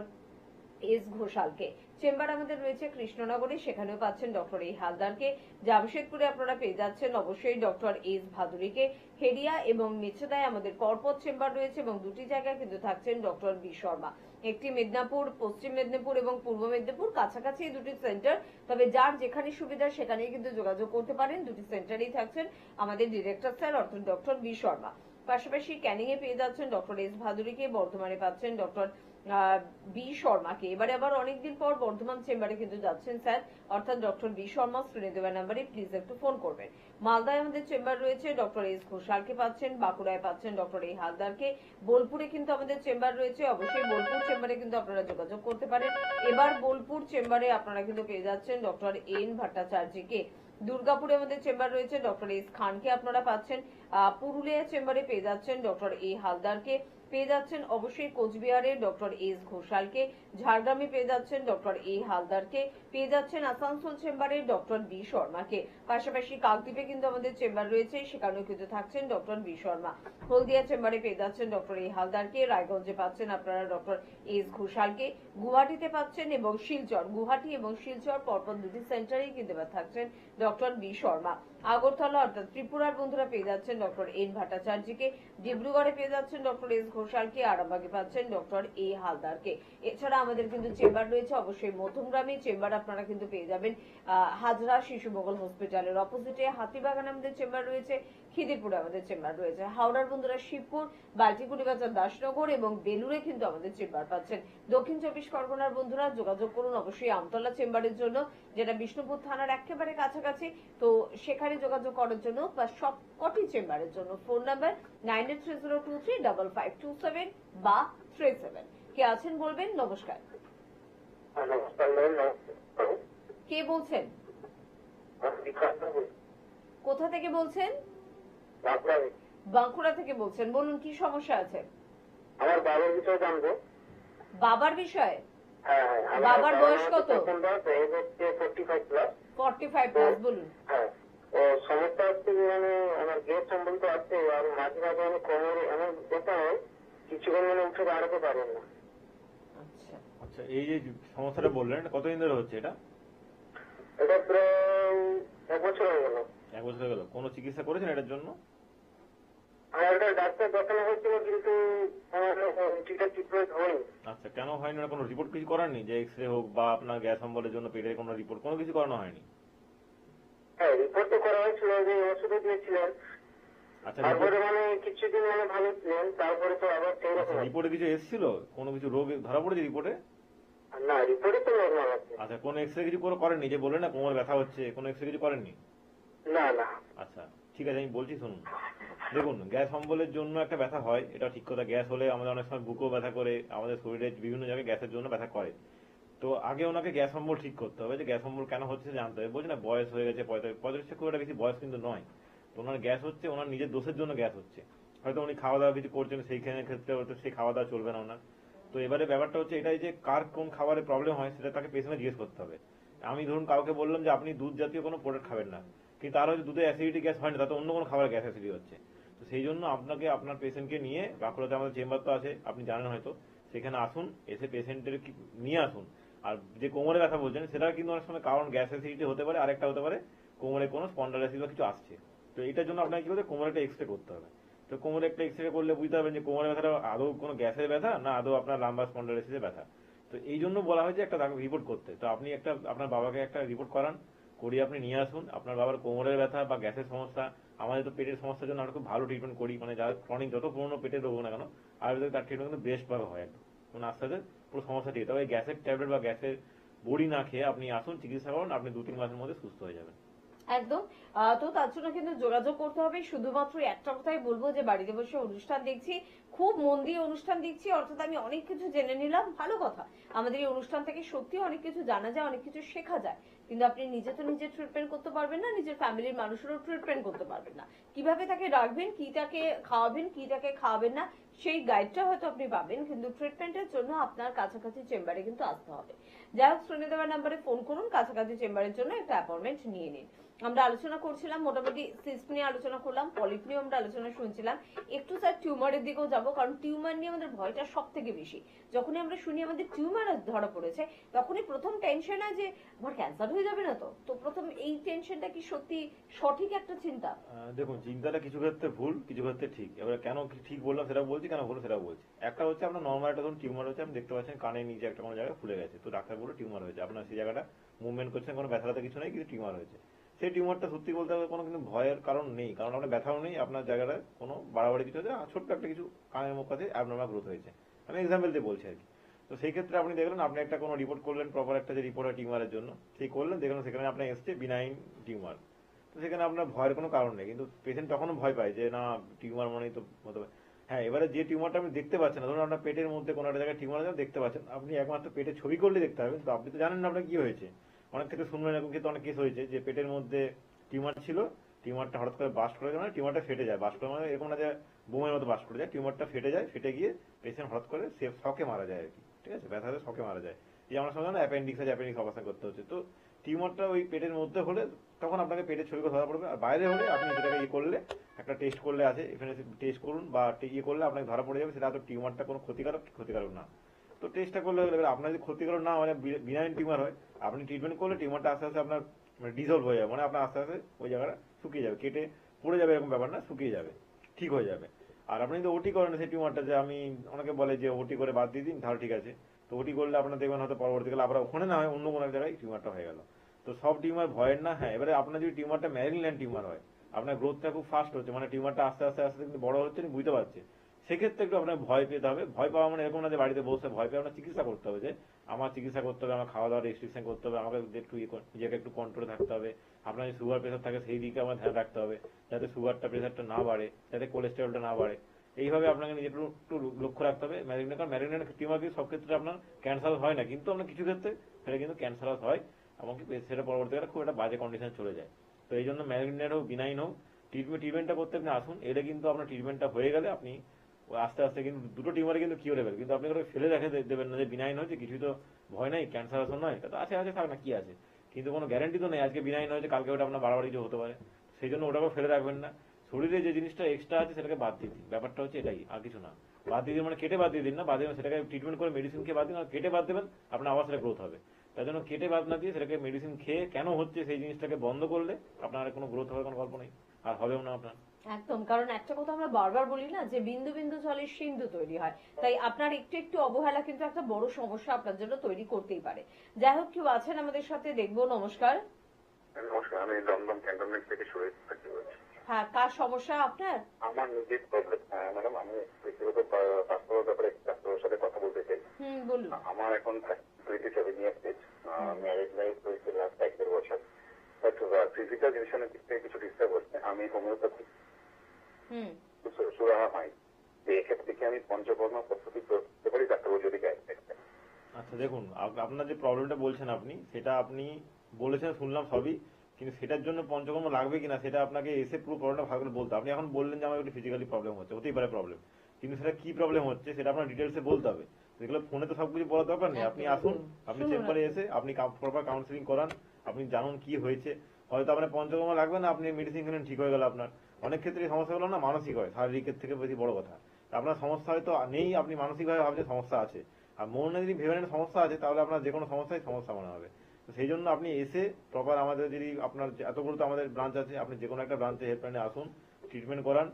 এস ঘোষালকে। চেম্বার আমাদের রয়েছে কৃষ্ণনগরে, সেখানেও পাচ্ছেন ডক্টর এ হালদারকে। জামশেদপুরে আপনারা পেয়ে যাচ্ছেন অবশ্যই ডক্টর এস ভাদুরীকে। হেরিয়া এবং মেছেদায় আমাদের করপত চেম্বার রয়েছে এবং দুটি জায়গায় কিন্তু থাকছেন ডক্টর বি শর্মা। একটি মেদিনীপুর, পশ্চিম মেদিনীপুর এবং পূর্ব মেদিনীপুর, কাছাকাছি এই দুটি সেন্টার। তবে যার যেখানে সুবিধা সেখানেই কিন্তু যোগাযোগ করতে পারেন, দুটি সেন্টারেই থাকছেন আমাদের ডিরেক্টর স্যার অর্থাৎ ডক্টর বি শর্মা। পাশাপাশি ক্যানিং এ পেয়ে যাচ্ছেন ডক্টর এস ভাদুরীকে, বর্ধমানে পাচ্ছেন ডক্টর বি শর্মাকে। এবারে আবার অনেকদিন পর বর্ধমান চেম্বারে কিন্তু যাচ্ছেন স্যার অর্থাৎ ডক্টর বি শর্মা। স্ক্রিনে দেওয়া নাম্বারে প্লিজ একটু ফোন করবেন। মালদায় আমাদের চেম্বার রয়েছে, ডক্টর এস ঘোষালকে পাচ্ছেন, বাঁকুড়ায় পাচ্ছেন ডক্টর এ হালদারকে, বোলপুরে কিন্তু আমাদের চেম্বার রয়েছে, অবশ্যই বোলপুর চেম্বারে কিন্তু আপনারা যোগাযোগ করতে পারেন। এবার বোলপুর চেম্বারে আপনারা কিন্তু পেয়ে যাচ্ছেন ডক্টর এন ভট্টাচার্যকে। দুর্গাপুরে আমাদের চেম্বার রয়েছে, ডক্টর এস খানকে আপনারা পাচ্ছেন। পুরুলিয়া চেম্বারে পেয়ে যাচ্ছেন ডক্টর এ হালদারকে, পেয়ে যাচ্ছেন অবশ্যই কোচবিহারে ডক্টর এস ঘোষালকে, ঝাড়গ্রামে পেয়ে যাচ্ছেন ডক্টর এ হালদারকে, পেয়ে যাচ্ছেন আসানসোল চেম্বারে ডক্টর বি শর্মাকে। পাশাপাশি কাকদ্বীপে কিন্তু আমাদের চেম্বার রয়েছে, সেখানেও কিন্তু থাকছেন ডক্টর বি শর্মা। হলদিয়া চেম্বারে পেয়ে যাচ্ছেন ডক্টর এ হালদারকে, রায়গঞ্জে পাচ্ছেন আপনারা ডক্টর এস ঘোষালকে, গুয়াহাটিতে পাচ্ছেন এবং শিলচর, গুয়াহাটি এবং শিলচর পরপর দুটি সেন্টারেই কিন্তু থাকছেন ডক্টর বি শর্মা। আগরতলা অর্থাৎ ত্রিপুরার বন্ধুরা পেয়ে যাচ্ছেন ডক্টর এন ভট্টাচার্যকে, ডিব্রুগড়ে পেয়ে যাচ্ছেন ডক্টর এস ঘোষালকে, আরামবাগে পাচ্ছেন ডক্টর এ হালদারকে। এছাড়া আমাদের কিন্তু চেম্বার রয়েছে অবশ্যই মধ্যমগ্রামে। চেম্বার আপনারা কিন্তু পেয়ে যাবেন হাজরা শিশু মোগল হসপিটালের অপোজিটে, হাতিবাগানে আমাদের চেম্বার রয়েছে, খিদিরপুরে আমাদের চেম্বার রয়েছে, হাওড়ার বন্ধুরা শিবপুর, বাল্টিকুড়ি বাজার দাসনগর এবং বেলুরে কিন্তু আমাদের চেম্বার পাচ্ছেন। দক্ষিণ চব্বিশ পরগনার বন্ধুরা যোগাযোগ করুন অবশ্যই আমতলা চেম্বারের জন্য, যেটা বিষ্ণুপুর থানার একেবারে কাছাকাছি। তো সেখানে যোগাযোগ করার জন্য বা সবকটি চেম্বারের জন্য ফোন নাম্বার 9830235527 বা 37। কে আছেন বলবেন। নমস্কার, নমস্কার ম্যাম। নমস্কার। কে বলছেন, আমি বিকাশ বলছি, কোথা থেকে বলছেন? বাঁকুড়া। বাঁকুড়া থেকে বলছেন, বলুন কি সমস্যা আছে? আমার বাবার বিষয়ে জানবো। বাবার বিষয়ে? হ্যাঁ হ্যাঁ, আমার বাবার বয়স কত? এখন বয়স এই হচ্ছে 45 প্লাস। 45 প্লাস, বলুন। হ্যাঁ, ও সমস্যা হচ্ছে যে মানে আমার গ্যাস সম্বন্ধে আছে, আর মাঝে মাঝে আমি কোমরে এমন ব্যথা হয়, কিছুক্ষণ মানে উঠে দাঁড়াতে পারেন না। আচ্ছা, আচ্ছা, এই যে সমস্যাটা বললেন এটা কতদিন ধরে হচ্ছে? এটা এটা প্রায় 1 বছর হয়ে গেল। 1 বছর হয়ে গেল। কোনো চিকিৎসা করেছেন এটার জন্য? আমার একটা ডাক্তার দেখানো হয়েছিল, কিন্তু আমার ঠিকঠাক ট্রিটমেন্ট হয়নি। আচ্ছা, কেন হয়নি? না কোনো রিপোর্ট কিছু করাননি, যে এক্সরে হোক বা আপনার গ্যাস অম্বলের জন্য পেটের কোনো রিপোর্ট কোনো কিছু করানো হয়নি? হ্যাঁ, রিপোর্ট তো করা হয়েছিল, যে ওষুধও দিয়েছিলেন। আচ্ছা, তারপরে মানে কিছুদিন মানে ভালো ছিলেন, তারপরে তো আবার সেই রকম। রিপোর্টে কিছু এসেছিল? কোনো কিছু রোগ ধরা পড়েছে রিপোর্টে? না, রিপোর্টে তো নর্মাল আছে। আচ্ছা, কোনো এক্সরে কিছু করে করেননি? যে বললেন না কোমর ব্যথা হচ্ছে, কোনো এক্সরে কিছু করেননি? না না। আচ্ছা, ঠিক আছে, আমি বলছি শুনুন। দেখুন, গ্যাস অম্বলের জন্য একটা ব্যথা হয়, এটা ঠিক কথা। গ্যাস হলে আমাদের অনেক সময় বুকও ব্যথা করে, আমাদের শরীরে বিভিন্ন জায়গায় গ্যাসের জন্য ব্যথা করে। তো আগে ওনাকে গ্যাস অম্বল ঠিক করতে হবে, যে গ্যাস অম্বল কেন হচ্ছে জানতে হবে। বলছি না বয়স হয়ে গেছে, 45 খুব একটা বেশি বয়স কিন্তু নয়। তো ওনার গ্যাস হচ্ছে ওনার নিজের দোষের জন্য গ্যাস হচ্ছে। হয়তো উনি খাওয়া দাওয়া কিছু করছেন, সেইখানে ক্ষেত্রে হয়তো সেই খাওয়া দাওয়া চলবে না ওনার। তো এবারে ব্যাপারটা হচ্ছে এটাই যে কার কোন খাবারে প্রবলেম হয় সেটা তাকে পেছনে জিজ্ঞেস করতে হবে। আমি ধরুন কাউকে বললাম যে আপনি দুধ জাতীয় কোনো প্রোডাক্ট খাবেন না, কিন্তু তার হয়তো দুধে অ্যাসিডিটি গ্যাস হয় না, তাতে অন্য কোনো খাবার গ্যাস অ্যাসিডি হচ্ছে। তো সেই জন্য আপনাকে আপনার পেশেন্টকে নিয়ে, বাঁকুড়াতে আমাদের চেম্বার তো আছে, আপনি জানেন হয়তো, সেখানে আসুন, এসে পেশেন্টের নিয়ে আসুন। আর যে কোমরে ব্যথা বলছেন সেটা কিন্তু অনেক সময় কারণ গ্যাস অ্যাসিডিটি হতে পারে, আরেকটা হতে পারে কোমরে কোনো স্পন্ডালাইসিস বা কিছু আসছে। তো এটার জন্য আপনাকে কি করতে, কোমরে একটা এক্সরে করতে হবে। তো কোমরে একটা এক্সরে করলে বুঝতে পারবেন যে কোমরে ব্যথাটা আদৌ কোনো গ্যাসের ব্যথা না আদৌ আপনার লাম্বার স্পন্ডালাইসিসের ব্যথা। তো এই জন্য বলা হয়েছে একটা রিপোর্ট করতে। তো আপনি একটা আপনার বাবাকে একটা রিপোর্ট করান, করিয়ে আপনি নিয়ে আসুন। আপনার বাবার কোমরের ব্যথা বা গ্যাসের সমস্যা, আমাদের তো পেটের সমস্যার জন্য আমরা খুব ভালো ট্রিটমেন্ট করি, মানে যারা ক্রনিক যত পুরনো পেটের রোগ না কেন, আয়ুর্বেদিক তার ট্রিটমেন্ট কিন্তু বেস্ট ভাবে হয় একদম, মানে আস্তে আস্তে পুরো সমস্যা ঠিক। তবে গ্যাসের ট্যাবলেট বা গ্যাসের বড়ি না খেয়ে আপনি আসুন, চিকিৎসা করুন, আপনি 2-3 মাসের মধ্যে সুস্থ হয়ে যাবেন। একদম। তো তার জন্য কিন্তু যোগাযোগ করতে হবে। শুধুমাত্র একটা কথাই বলবো যে বাড়িতে বসে অনুষ্ঠান দেখছি, খুব মন দিয়ে অনুষ্ঠান দেখছি, অর্থাৎ আমি অনেক কিছু জেনে নিলাম, ভালো কথা। আমাদের এই অনুষ্ঠান থেকে সত্যি অনেক কিছু জানা যায়, অনেক কিছু শেখা যায়। কিন্তু আপনি নিজে তো নিজে ট্রিটমেন্ট করতে পারবেন না, নিজের ফ্যামিলির মানুষেরও ট্রিটমেন্ট করতে পারবেন না। কিভাবে তাকে রাখবেন, কি তাকে খাওয়াবেন, কি তাকে খাওয়াবেন না, সেই গাইডটা হয়তো আপনি পাবেন, কিন্তু ট্রিটমেন্টের জন্য আপনার কাছাকাছি চেম্বারে কিন্তু আসতে হবে। যাই হোক, স্ক্রিনে দেওয়া নাম্বারে ফোন করুন, কাছাকাছি চেম্বারের জন্য একটা অ্যাপয়েন্টমেন্ট নিয়ে নিন। আমরা আলোচনা করছিলাম মোটামুটি সিস্ট নিয়ে আলোচনা করলাম, পলিপ নিয়ে আমরা আলোচনা শুনছিলাম। একটু স্যার টিউমারের দিকেও যাবো, কারণ টিউমার নিয়ে আমাদের ভয়টা সব থেকে বেশি। যখনই আমরা শুনি আমাদের টিউমার ধরা পড়েছে, তখনই প্রথম টেনশন হয় যে আমার ক্যান্সার হয়ে যাবে না তো। তো প্রথম এই টেনশনটা কি সত্যি সঠিক একটা চিন্তা? দেখুন, চিন্তাটা কিছু ক্ষেত্রে ভুল, কিছু ক্ষেত্রে ঠিক। এবার কেন ঠিক বললাম সেটা বলছি, কেন ভুল সেটা বলছি। একটা হচ্ছে আপনার নর্মাল একটা ধরুন টিউমার হচ্ছে, আপনি দেখতে পাচ্ছেন কানের নিচে একটা কোনো জায়গায় ফুলে গেছে, তো ডাক্তার বলে টিউমার হয়েছে, আপনার সেই জায়গাটা মুভমেন্ট করছেন, কোনো ব্যথাটা কিছু নেই, কিন্তু টিউমার হয়েছে। সেই টিউমারটা সত্যি বলতে হবে কোনো কিন্তু ভয়ের কারণ নেই, কারণ আপনার ব্যথাও নেই, আপনার জায়গাটায় কোনো বাড়াবাড়ি কিছু হচ্ছে, ছোট্ট একটা কিছু কানের মুখ কাছে অ্যাবনর্মাল গ্রোথ হয়েছে, আমি এক্সাম্পল দিয়ে বলছি আর কি। তো সেই ক্ষেত্রে আপনি দেখলেন, আপনি একটা কোনো রিপোর্ট করলেন, প্রপার একটা যে রিপোর্ট হয় টিউমারের জন্য, সেই করলেন, দেখলেন সেখানে আপনার এসছে বিনাইন টিউমার। তো সেখানে আপনার ভয়ের কোনো কারণ নেই, কিন্তু পেশেন্ট তখনও ভয় পায় যে না টিউমার মানেই তো হতে পারে। হ্যাঁ, এবারে যে টিউমারটা আপনি দেখতে পাচ্ছেন না, ধরুন আপনার পেটের মধ্যে কোনো একটা জায়গায় টিউমার আছে দেখতে পাচ্ছেন, আপনি একমাত্র পেটের ছবি করলে দেখতে পাবেন, তো আপনি তো জানেন না আপনার কি হয়েছে। অনেক থেকে শুনবেন এরকম কিন্তু অনেক কেস হয়েছে যে পেটের মধ্যে টিউমার ছিল, টিউমারটা হঠাৎ করে বাস্ট করে যায়, টিউমারটা ফেটে যায়, বাস্ট করে মানে এরকম না যে বোমের মতো বাস্ট করে যায়, টিউমারটা ফেটে যায়, ফেটে গিয়ে পেশেন্ট হঠাৎ করে শকে মারা যায় আর কি, ঠিক আছে, ব্যথাতে শকে মারা যায়। এই আমরা সময় অ্যাপেন্ডিক্স আছে, অ্যাপেন্ডিক্স অপারেশন করতে হচ্ছে। তো টিউমারটা ওই পেটের মধ্যে হলে তখন আপনাকে পেটের ছবি ধরা পড়বে, আর বাইরে হলে আপনি সেটাকে ইয়ে করলে একটা টেস্ট করলে আছে, এখানে টেস্ট করুন বা ইয়ে করলে আপনাকে ধরা পড়ে যাবে সেটা তো টিউমারটা কোনো ক্ষতিকারক না। তো টেস্টটা করলে আপনার যদি ক্ষতিকারক না মানে বিনাইন টিউমার হয়, আপনি ট্রিটমেন্ট করলে টিউমারটা আস্তে আস্তে আপনার মানে ডিজলভ হয়ে যাবে, মানে আপনার আস্তে আস্তে ওই জায়গাটা শুকিয়ে যাবে, কেটে পড়ে যাবে এরকম ব্যাপার না, শুকিয়ে যাবে, ঠিক হয়ে যাবে। আর আপনি যদি ওটি করেন সেই টিউমারটা, যে আমি অনেকে বলে যে ওটি করে বাদ দিয়ে দিন তাহলে ঠিক আছে, তো ওটি করলে আপনার দেখবেন হয়তো পরবর্তীকালে আবার ওখানে না হয় অন্য কোনো এক জায়গায় টিউমারটা হয়ে গেল। তো সব টিউমার ভয়ের না। হ্যাঁ, এবারে আপনার যদি টিউমারটা ম্যালিগন্যান্ট টিউমার হয়, আপনার গ্রোথটা খুব ফাস্ট হচ্ছে, মানে টিউমারটা আস্তে আস্তে আস্তে কিন্তু বড় হচ্ছে, বুঝতে পারছে, সেক্ষেত্রে একটু আপনার ভয় পেতে হবে। ভয় পাওয়া মানে এরকম না যে বাড়িতে বসে ভয় পেয়ে আপনার চিকিৎসা করতে হবে, যে আমার চিকিৎসা করতে হবে, আমার খাওয়া দাওয়া রেস্ট্রিকশন করতে হবে, আমাকে একটু নিজেকে একটু কন্ট্রোলে থাকতে হবে। আপনার যদি সুগার প্রেশার থাকে সেই দিকে আমার ধ্যান রাখতে হবে, যাতে সুগারটা প্রেশারটা না বাড়ে, যাতে কোলেস্টেরলটা না বাড়ে। এইভাবে আপনাকে নিজেকে একটু লক্ষ্য রাখতে হবে। ম্যালিগন্যান্ট, কারণ ম্যালিগন্যান্ট টিউমার কিন্তু সব ক্ষেত্রে আপনার ক্যান্সার হয় না, কিন্তু আপনার কিছু ক্ষেত্রে সেটা কিন্তু ক্যান্সারাস হয়, এমনকি সেটা পরবর্তীকালে খুব একটা বাজে কন্ডিশন চলে যায়। তো এই জন্য ম্যালিগন্যান্ট হোক বিনাইন হোক, ট্রিটমেন্টটা করতে আপনি আসুন। এটা কিন্তু আপনার ট্রিটমেন্টটা হয়ে গেলে আপনি আস্তে আস্তে কিন্তু দুটো টিউমারে কিন্তু কিউরেবল, কিন্তু আপনি ওটা ফেলে রেখে দেবেন না যে বিনাইন হয়েছে, কিছুই তো ভয় নাই, ক্যান্সারাস নয়, তা তো আছে আছে থাক না, কি আছে, কিন্তু কোনো গ্যারান্টি তো নেই আজকে বিনাইন হয়েছে কালকে ওটা আপনার বাড়াবাড়ি কিছু হতে পারে। সেই জন্য ওটাকে ফেলে রাখবেন না। শরীরে যে জিনিসটা এক্সট্রা আছে সেটাকে বাদ দিয়ে দিন, ব্যাপারটা হচ্ছে এটাই, আর কিছু না। বাদ দিয়ে দিন মানে কেটে বাদ দিয়ে দিন না, বাদ দিয়ে সেটাকে ট্রিটমেন্ট করে মেডিসিন খেয়ে বাদ দিন, আর কেটে বাদ দেবেন আপনার আবার সেটা গ্রোথ হবে। তাই জন্য কেটে বাদ না দিয়ে সেটাকে মেডিসিন খেয়ে কেন হচ্ছে সেই জিনিসটাকে বন্ধ করলে আপনার আর কোনো গ্রোথ হওয়ার কোনো গল্প নেই, আর হবেও না আপনার। একদম, কারণ একটা কথা আমরা বারবার বলি না যে বিন্দু বিন্দু জলে সিন্ধু তৈরি হয়, তাই আপনার একটু একটু অবহেলা কিন্তু একটা বড় সমস্যা আপনার জন্য তৈরি করতেই পারে। যাই হোক, কেউ আছেন আমাদের সাথে, দেখবো। নমস্কার। নমস্কার, আমি দমদম ক্যান্টনমেন্ট থেকে সুরেশ থাকি বলছি। হ্যাঁ, কার সমস্যা আপনার? আমার নিজের প্রবলেম। ম্যাডাম, আমি ব্যক্তিগত স্বাস্থ্যের ব্যাপারে ডাক্তারের সাথে কথা বলতে চাই। বলুন। আমার এখন 27 ইয়ার্স এজ, ম্যারেজ লাইফ হয়েছে লাস্ট 1.5 বছর। বাট ফিজিক্যাল ডিভিশনের দিক থেকে কিছু ডিস্টার্ব হচ্ছে। আমি হোমিওপ্যাথি সুরাহা হয়, এক্ষেত্রে কি আমি পঞ্চকর্মা পদ্ধতি প্রয়োগ করতে পারি ডাক্তারবাবু যদি গাইড করতেন? আচ্ছা দেখুন, আপনার যে প্রবলেমটা বলছেন সেটা আপনি বলেছেন, শুনলাম সবই, কিন্তু সেটার জন্য পঞ্চকর্ম লাগবে কিনা সেটা আপনাকে এসে পুরো প্রবলেমটা ভালো করে বলতে হবে। আপনি এখন বললেন যে আমার একটু ফিজিক্যালি প্রবলেম হচ্ছে, হতেই পারে প্রবলেম, কিন্তু সেটা কি প্রবলেম হচ্ছে সেটা আপনার ডিটেলসে বলতে হবে। যেগুলো ফোনে তো সবকিছু বলার দরকার নেই। আপনি আসুন, আপনি চেম্বারে এসে আপনি প্রপার কাউন্সিলিং করান, আপনি জানুন কি হয়েছে। হয়তো আপনার পঞ্চকর্ম লাগবে না, আপনি মেডিসিন খেলেন, ঠিক হয়ে গেল আপনার। অনেক ক্ষেত্রে এই সমস্যাগুলো না মানসিক হয়, শারীরিকের থেকে বেশি বড় কথা। আপনার সমস্যা হয়তো নেই, আপনি মানসিকভাবে ভাবছেন সমস্যা আছে, আর মনে যদি ভেবে নেন সমস্যা আছে, তাহলে আপনার যে কোনো সমস্যাই সমস্যা মনে হবে। তো সেই জন্য আপনি এসে প্রপার আমাদের যদি আপনার এতগুলো তো আমাদের ব্রাঞ্চ আছে, আপনি যে কোনো একটা ব্রাঞ্চে হেল্পলাইনে আসুন, ট্রিটমেন্ট করান।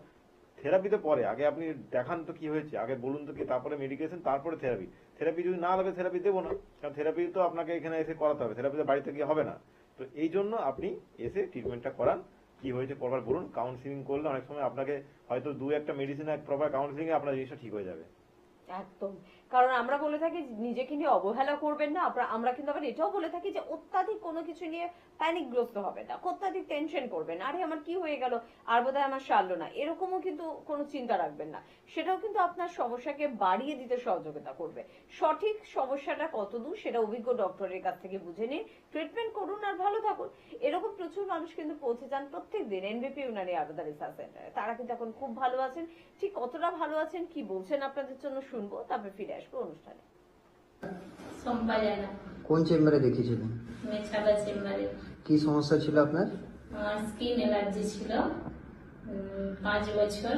থেরাপিতে পরে, আগে আপনি দেখান তো কি হয়েছে, আগে বলুন তো কি, তারপরে মেডিকেশন, তারপরে থেরাপি। থেরাপি যদি না লাগে থেরাপি দেবো না, কারণ থেরাপি তো আপনাকে এখানে এসে করাতে হবে, থেরাপিতে বাড়িতে গিয়ে হবে না। তো এই জন্য আপনি এসে ট্রিটমেন্টটা করান, কি হয়েছে প্রপার বলুন। কাউন্সিলিং করলে অনেক সময় আপনাকে হয়তো 2-1টা মেডিসিন প্রপার কাউন্সিলিং এ আপনার জিনিসটা ঠিক হয়ে যাবে। একদম, কারণ আমরা বলে থাকি নিজেকে নিয়ে অবহেলা করবেন না। আমরা কিন্তু আবার এটাও বলে থাকি যে অত্যাধিক কোনো কিছু নিয়ে প্যানিকগ্রস্ত হবে না, অত্যাধিক টেনশন করবেন, আরে আমার কি হয়ে গেল, আর বোধহয় আমার সারলো না, এরকমও কিন্তু কোনো চিন্তা রাখবেন না। সেটাও কিন্তু আপনার সমস্যাকে বাড়িয়ে দিতে সহযোগিতা করবে। সঠিক সমস্যাটা কতদূর সেটা অভিজ্ঞ ডক্টরের কাছ থেকে বুঝে নিন, ট্রিটমেন্ট করুন আর ভালো থাকুন। এরকম প্রচুর মানুষ কিন্তু পৌঁছে যান প্রত্যেকদিন এনবিপি ইউনানি আয়ুর্বেদা রিসার্চ সেন্টারে। তারা কিন্তু এখন খুব ভালো আছেন। ঠিক কতটা ভালো আছেন, কি বলছেন আপনাদের জন্য শুনবো, তারপরে ফিরে আসবো অনুষ্ঠানে। সম্পা জানা, কোন চেম্বারে দেখিয়েছিলেন? মেছাদা চেম্বারে। কি সমস্যা ছিল আপনার? আমার স্কিন অ্যালার্জি ছিল 5 বছর।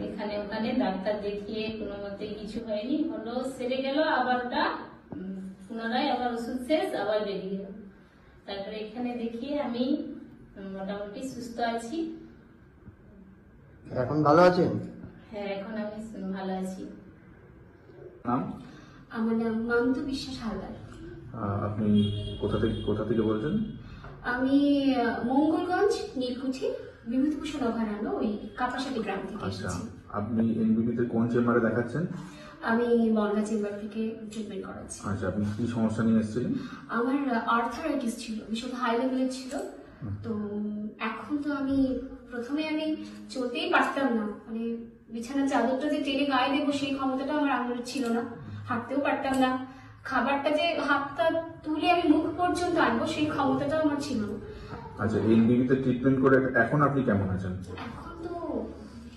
এখানে ওখানে ডাক্তার দেখিয়ে কোনো মতে কিছু হয়নি, হলো সেরে গেল, আবার ওটা পুনরায় আবার ওষুধ শেষ, আবার বেরিয়ে গেল। তারপরে এখানে দেখিয়ে আমি মোটামুটি সুস্থ আছি। এখন ভালো আছেন? হ্যাঁ, এখন আমি ভালো আছি। নাম? আমার নাম মান্তু বিশ্বাস হালদার। আপনি কোথা থেকে বলছেন? আমি মঙ্গলগঞ্জ নীলকুঠি বিভূতিভূষণ অভয়ারণ্য ওই কাপাসাটি গ্রাম থেকে আচ্ছা, এসেছি। আপনি এনবিবিতে কোন চেম্বারে দেখাচ্ছেন? আমি বনগা চেম্বার থেকে ট্রিটমেন্ট করাচ্ছি। আচ্ছা, আপনি কি সমস্যা নিয়ে এসেছিলেন? আমার আর্থারাইটিস ছিল, ভীষণ হাই লেভেলের ছিল। তো এখন তো প্রথমে আমি চলতেই পারতাম না, মানে বিছানার চাদরটা যে টেনে গায়ে দেবো সেই ক্ষমতাটা আমার আঙুলের ছিল না, হাঁটতেও পারতাম না, খাবারটা যে হাতটা তুলে আমি মুখ পর্যন্ত আনবো সেই ক্ষমতাটাও আমার ছিল না। আচ্ছা, এনবিবিতে ট্রিটমেন্ট করে এখন আপনি কেমন আছেন? এখন তো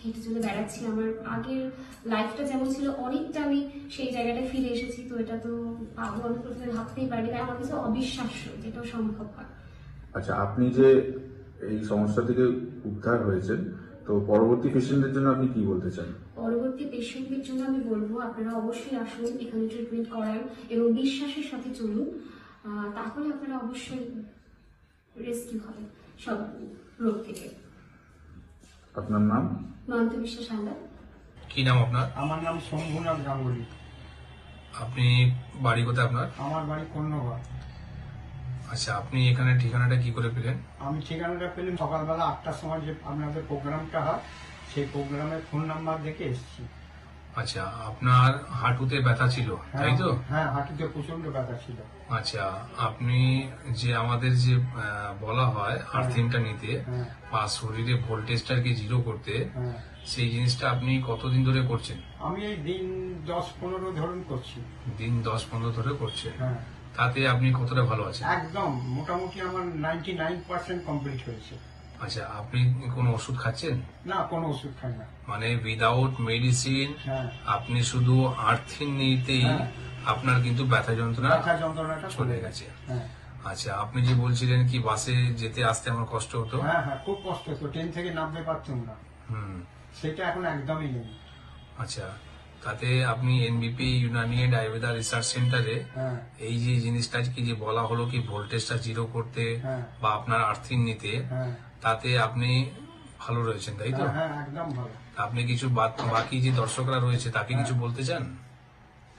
হেঁটে চলে বেড়াচ্ছি। আমার আগের লাইফটা যেমন ছিল অনেকটা আমি সেই জায়গাটায় ফিরে এসেছি। তো এটা তো পাবো আমি প্রথমে ভাবতেই পারি, তাই আমার কাছে অবিশ্বাস্য যেটাও সম্ভব হয়। আচ্ছা, আপনি যে এই সমস্যা থেকে উদ্ধার হয়েছেন, তো পরবর্তী পেশেন্টদের জন্য আপনি কি বলতে চান? পরবর্তী পেশেন্টদের জন্য আমি বলবো আপনারা অবশ্যই আসুন, এখানে ট্রিটমেন্ট করান এবং বিশ্বাসের সাথে চলুন, তাহলে আপনারা অবশ্যই রেস্কিউ হবে সব রোগ থেকে। আপনার নাম? নয়ন্ত বিশ্বাস হালদার। কি নাম আপনার? আমার নাম শম্ভুনাথ গাঙ্গুলি। আপনি বাড়ি কোথায় আপনার? আমার বাড়ি কন্যগড়। আচ্ছা, আপনি এখানে ঠিকানাটা কি করে পেলেন? আমি ঠিকানাটা পেলাম সকালবেলা 8টার সময় যে আপনাদের প্রোগ্রামটা হয় সেই প্রোগ্রামের ফোন নাম্বার দেখে এসেছি। আচ্ছা, আপনার হাঁটুতে ব্যথা ছিল, তাই তো? হ্যাঁ, হাঁটুতে প্রচন্ড ব্যথা ছিল। আচ্ছা, আপনি যে আমাদের যে বলা হয় আর্থিংটা নিতে হ্যাঁ, বা শরীরে ভোল্টেজটাকে জিরো করতে, হ্যাঁ। সেই জিনিসটা আপনি কতদিন ধরে করছেন? আমি এই দিন 10-15 ধরুন করছি। দিন 10-15 ধরে করছেন। হ্যাঁ, তাতে আপনি কতটা ভালো আছেন? একদম মোটামুটি আমার 99% কমপ্লিট হয়েছে। আচ্ছা, আপনি কোনো ওষুধ খাচ্ছেন? না, কোনো ওষুধ খাই না। মানে উইদাউট মেডিসিন হ্যাঁ, আপনি শুধু আর্থিং নিতেই হ্যাঁ। আপনার কিন্তু ব্যথা যন্ত্রণা ব্যথা যন্ত্রণাটা চলে গেছে। হ্যাঁ, আচ্ছা, আপনি যে বলছিলেন কি বাসে যেতে আসতে আমার কষ্ট হতো? হ্যাঁ, হ্যাঁ, খুব কষ্ট হতো, ট্রেন থেকে নামতে পারতাম না। হুম। সেটা এখন একদমই নেই। আচ্ছা, তাতে আপনি এনবিপি ইউনানি আয়ুর্বেদা রিসার্চ সেন্টারে হ্যাঁ, এই যে জিনিসটা কি যে বলা হলো কি ভোল্টেজটা জিরো করতে হ্যাঁ, বা আপনার আর্থিং নিতে, হ্যাঁ, তাতে আপনি ভালো রয়েছেন, তাই তো? হ্যাঁ, একদম ভালো। আপনি কিছু বাকি যে দর্শকরা রয়েছে তাকে কিছু বলতে চান?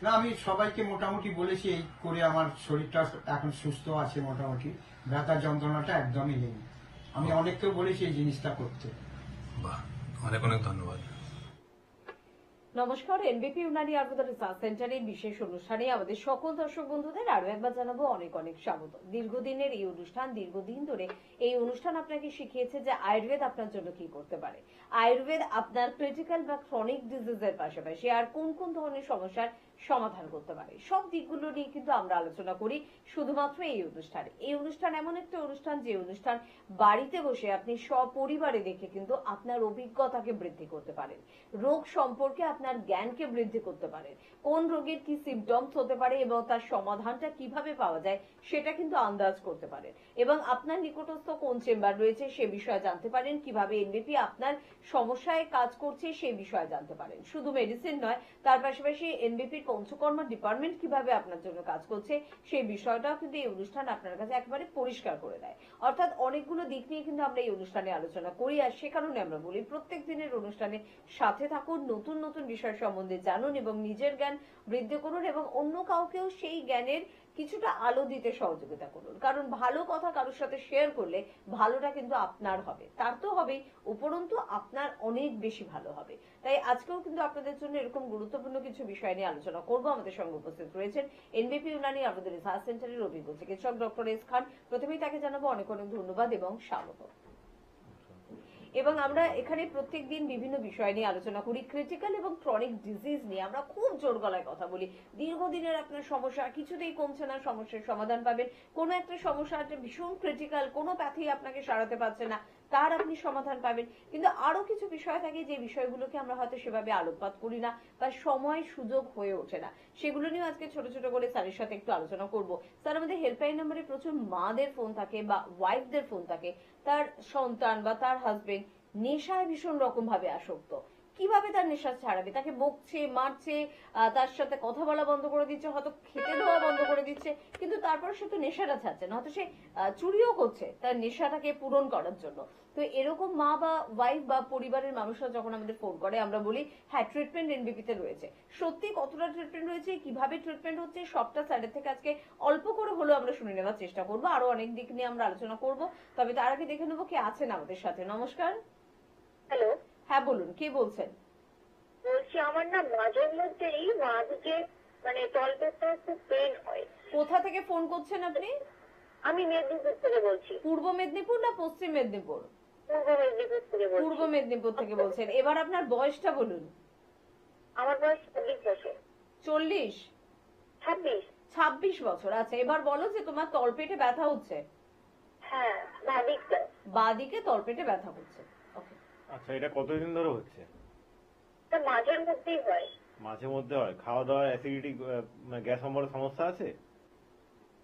না, আমি সবাইকে মোটামুটি বলেছি এই করে আমার শরীরটা এখন সুস্থ আছে মোটামুটি, ব্যথা যন্ত্রণাটা একদমই নেই। আমি অনেককেও বলেছি এই জিনিসটা করতে। বাহ, অনেক অনেক ধন্যবাদ। নমস্কার, এনবিপি ইউনানি আয়ুর্বেদা রিসার্চ সেন্টারের বিশেষ অনুষ্ঠানে আমাদের সকল দর্শক বন্ধুদের আরো একবার জানাবো অনেক অনেক স্বাগত। দীর্ঘদিনের এই অনুষ্ঠান, দীর্ঘদিন ধরে এই অনুষ্ঠান আপনাকে শিখিয়েছে যে আয়ুর্বেদ আপনার জন্য কি করতে পারে। আয়ুর্বেদ আপনার ক্রিটিক্যাল বা ক্রনিক ডিজিজের পাশাপাশি আর কোন কোন ধরনের সমস্যার সমাধান করতে পারে, সব দিকগুলো নিয়ে কিন্তু আমরা আলোচনা করি শুধুমাত্র এই অনুষ্ঠানে। এই অনুষ্ঠান এমন একটা অনুষ্ঠান যে অনুষ্ঠান বাড়িতে বসে আপনি সপরিবারে দেখে কিন্তু আপনার অভিজ্ঞতাকে বৃদ্ধি করতে পারেন, রোগ সম্পর্কে আপনার জ্ঞানকে বৃদ্ধি করতে পারেন, কোন রোগের কি সিমটমস হতে পারে এবং তার সমাধানটা কিভাবে পাওয়া যায় সেটা কিন্তু আন্দাজ করতে পারেন, এবং আপনার নিকটস্থ কোন চেম্বার রয়েছে সে বিষয়ে জানতে পারেন, কিভাবে এনবিপি আপনার সমস্যায় কাজ করছে সে বিষয়ে জানতে পারেন। শুধু মেডিসিন নয়, তার পাশাপাশি এনবিপির পঞ্চকর্ম ডিপার্টমেন্ট কিভাবে আপনার জন্য কাজ করছে সেই বিষয়টাও কিন্তু এই অনুষ্ঠান আপনার কাছে একেবারে পরিষ্কার করে দেয়। অর্থাৎ অনেকগুলো দিক নিয়ে কিন্তু আমরা এই অনুষ্ঠানে আলোচনা করি, আর সে কারণে আমরা বলি প্রত্যেক দিনের অনুষ্ঠানে সাথে থাকুন, নতুন নতুন বিষয় সম্বন্ধে জানুন এবং নিজের জ্ঞান বৃদ্ধি করুন এবং অন্য কাউকেও সেই জ্ঞানের কিছুটা আলো দিতে সহযোগিতা করুন। কারণ ভালো কথা কারোর সাথে শেয়ার করলে ভালোটা কিন্তু আপনার হবে, তার তো হবেই, উপরন্তু আপনার অনেক বেশি ভালো হবে। তাই আজকেও কিন্তু আপনাদের জন্য এরকম গুরুত্বপূর্ণ কিছু বিষয় নিয়ে আলোচনা করব। আমাদের সঙ্গে উপস্থিত রয়েছেন এনবিপি ইউনানি আয়ুর্বেদা রিসার্চ সেন্টারের অভিজ্ঞ চিকিৎসক ডক্টর এস খান। প্রথমেই তাকে জানাবো অনেক অনেক ধন্যবাদ এবং স্বাগত। এবং আমরা এখানে প্রত্যেকদিন বিভিন্ন বিষয় নিয়ে আলোচনা করি, ক্রিটিক্যাল এবং ক্রনিক ডিজিজ নিয়ে আমরা খুব জোর গলায় কথা বলি। দীর্ঘদিনের আপনার সমস্যা কিছুতেই কমছে না, সমস্যার সমাধান পাবেন। কোনো একটা সমস্যা ভীষণ ক্রিটিক্যাল, কোনো প্যাথি আপনাকে সারাতে পারছে না, তার আপনি সমাধান পাবেন। কিন্তু আরো কিছু বিষয় থাকে যে বিষয়গুলোকে আমরা হয়তো সেভাবে আলোকপাত করি না বা সময় সুযোগ হয়ে ওঠে না, সেগুলো নিয়ে আজকে ছোট ছোট করে স্যারের সাথে একটু আলোচনা করব। স্যার, আমাদের হেল্পলাইন নম্বরে প্রচুর মাদের ফোন থাকে বা ওয়াইফদের ফোন থাকে, তার সন্তান বা তার হাজবেন্ড নেশায় ভীষণ রকম ভাবে আসক্ত, কিভাবে তার নেশা ছাড়াবে? তাকে বকছে, মারছে, তার সাথে কথা বলা বন্ধ করে দিচ্ছে, হয়তো খেতে দেওয়া বন্ধ করে দিচ্ছে, কিন্তু তারপর সে তো নেশাটা ছাড়ছে না, হয়তো সে চুরিও করছে তার নেশাটাকে পূরণ করার জন্য। তো এরকম মা বা ওয়াইফ বা পরিবারের মানুষরা যখন আমাদের ফোন করে আমরা বলি হ্যাঁ ট্রিটমেন্ট এনবিপিতে রয়েছে। সত্যি কতটা ট্রিটমেন্ট রয়েছে, কিভাবে ট্রিটমেন্ট হচ্ছে, সবটা স্যারের থেকে আজকে অল্প করে হলেও আমরা শুনে নেওয়ার চেষ্টা করবো। আরো অনেক দিক নিয়ে আমরা আলোচনা করব, তবে তার আগে দেখে নেবো কে আছেন আমাদের সাথে। নমস্কার। হ্যালো, হ্যাঁ বলুন, কে বলছেন? বলছি আমার না মাঝে মধ্যেই মাঝে মানে তলপেটটা খুব পেন হয়। কোথা থেকে ফোন করছেন আপনি? আমি মেদিনীপুর থেকে বলছি। পূর্ব মেদিনীপুর না পশ্চিম মেদিনীপুর? পূর্ব মেদিনীপুর থেকে বলছি। পূর্ব মেদিনীপুর থেকে বলছেন। এবার আপনার বয়সটা বলুন। আমার বয়স 26 বছর। 40? 26। 26 বছর। আচ্ছা, এবার বলো যে তোমার তলপেটে ব্যথা হচ্ছে। হ্যাঁ, বাদিকটা। বাদিকে তলপেটে ব্যথা হচ্ছে। ওকে। আচ্ছা, এটা কতদিন ধরে হচ্ছে? তা মাঝের মধ্যেই হয়। মাঝে মধ্যে হয়? খাওয়া দাওয়া, অ্যাসিডিটি, গ্যাস অম্বলের সমস্যা আছে?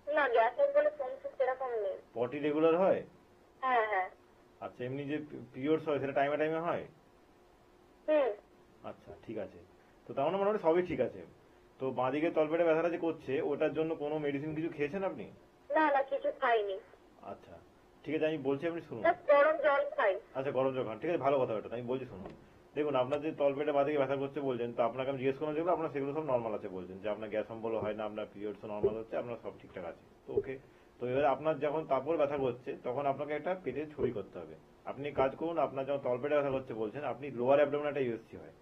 না, গ্যাসের বলে সমস্যা সেরকম নেই। পটি রেগুলার হয়? হ্যাঁ, হ্যাঁ। আচ্ছা, এমনি যে পিরিয়ডস হয় সেটা টাইমে টাইমে হয়? হুম। আচ্ছা, ঠিক আছে। তো তার মানে মোটামুটি সবই ঠিক আছে। তো বাঁদিকে তলপেটে ব্যথাটা যে করছে ওটার জন্য কোনো মেডিসিন কিছু খেয়েছেন আপনি? না না, কিছু খাইনি। আচ্ছা, ঠিক আছে, আমি বলছি, আপনি শুনুন। স্যার গরম জল খাই। আচ্ছা, গরম জল খান, ঠিক আছে, ভালো কথা ওটা, আমি বলছি শুনুন। দেখুন, আপনার যে তলপেটে বাদিকে ব্যথা করছে বলছেন, তো আপনাকে আমি জিজ্ঞেস করলাম যেগুলো আপনার সেগুলো সব নর্মাল আছে বলছেন, যে আপনার গ্যাস অম্বল হয় না, আপনার পিরিয়ডসও নর্মাল হচ্ছে, আপনার সব ঠিকঠাক আছে, তো ওকে। তো এবারে আপনার যখন তারপর ব্যথা করছে তখন আপনাকে একটা পেটে ছবি করতে হবে। আপনি কাজ করুন, আপনার যখন তলপেটে ব্যথা করছে বলছেন, আপনি লোয়ার অ্যাবডোমেন একটা ইউএসজি হয়,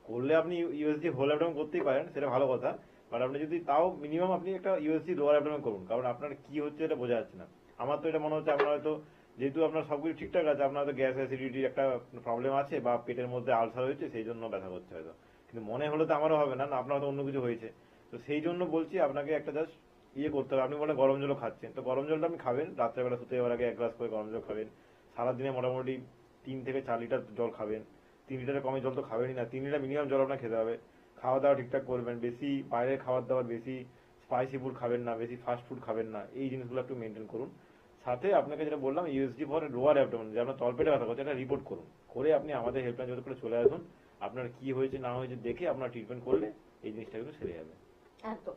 করলে আপনি ইউএসজি হোল অ্যাবডোমেন করতেই পারেন, সেটা ভালো কথা। বাট আপনি যদি তাও মিনিমাম আপনি একটা ইউএসজি লোয়ার অ্যাবডোমেন করুন, কারণ আপনার কি হচ্ছে এটা বোঝা যাচ্ছে না। আমার তো এটা মনে হচ্ছে আপনার হয়তো, যেহেতু আপনার সবকিছু ঠিকঠাক আছে, আপনার হয়তো গ্যাস অ্যাসিডিটির একটা প্রবলেম আছে বা পেটের মধ্যে আলসার হয়েছে, সেই জন্য ব্যথা করছে হয়তো। কিন্তু মনে হলে তো আমারও হবে না, না আপনার হয়তো অন্য কিছু হয়েছে। তো সেই জন্য বলছি আপনাকে একটা জাস্ট করতে হবে। আপনি বলে গরম জলও খাচ্ছেন, তো গরম জলটা আপনি খাবেন, রাত্রেবেলা শুতে যাওয়ার আগে 1 গ্লাস করে গরম জল খাবেন। সারাদিনে মোটামুটি 3 থেকে 4 লিটার জল খাবেন। 3 লিটারের কমে জল তো খাবেনই না, 3 লিটার মিনিমাম জল আপনার খেতে হবে। খাওয়া দাওয়া ঠিকঠাক করবেন, বেশি বাইরের খাবার দাবার, বেশি স্পাইসি ফুড খাবেন না, বেশি ফাস্ট ফুড খাবেন না, এই জিনিসগুলো একটু মেনটেন করুন। সাথে আপনাকে যেটা বললাম, ইউএসজি ফর লোয়ার অ্যাবডোমেন, যে আপনার তলপেটে ব্যথা করছে, এটা রিপোর্ট করুন, করে আপনি আমাদের হেল্পলাইন যত করে চলে আসুন। আপনার কি হয়েছে না হয়েছে দেখে আপনার ট্রিটমেন্ট করলে এই জিনিসটা কিন্তু সেরে যাবে। একদম।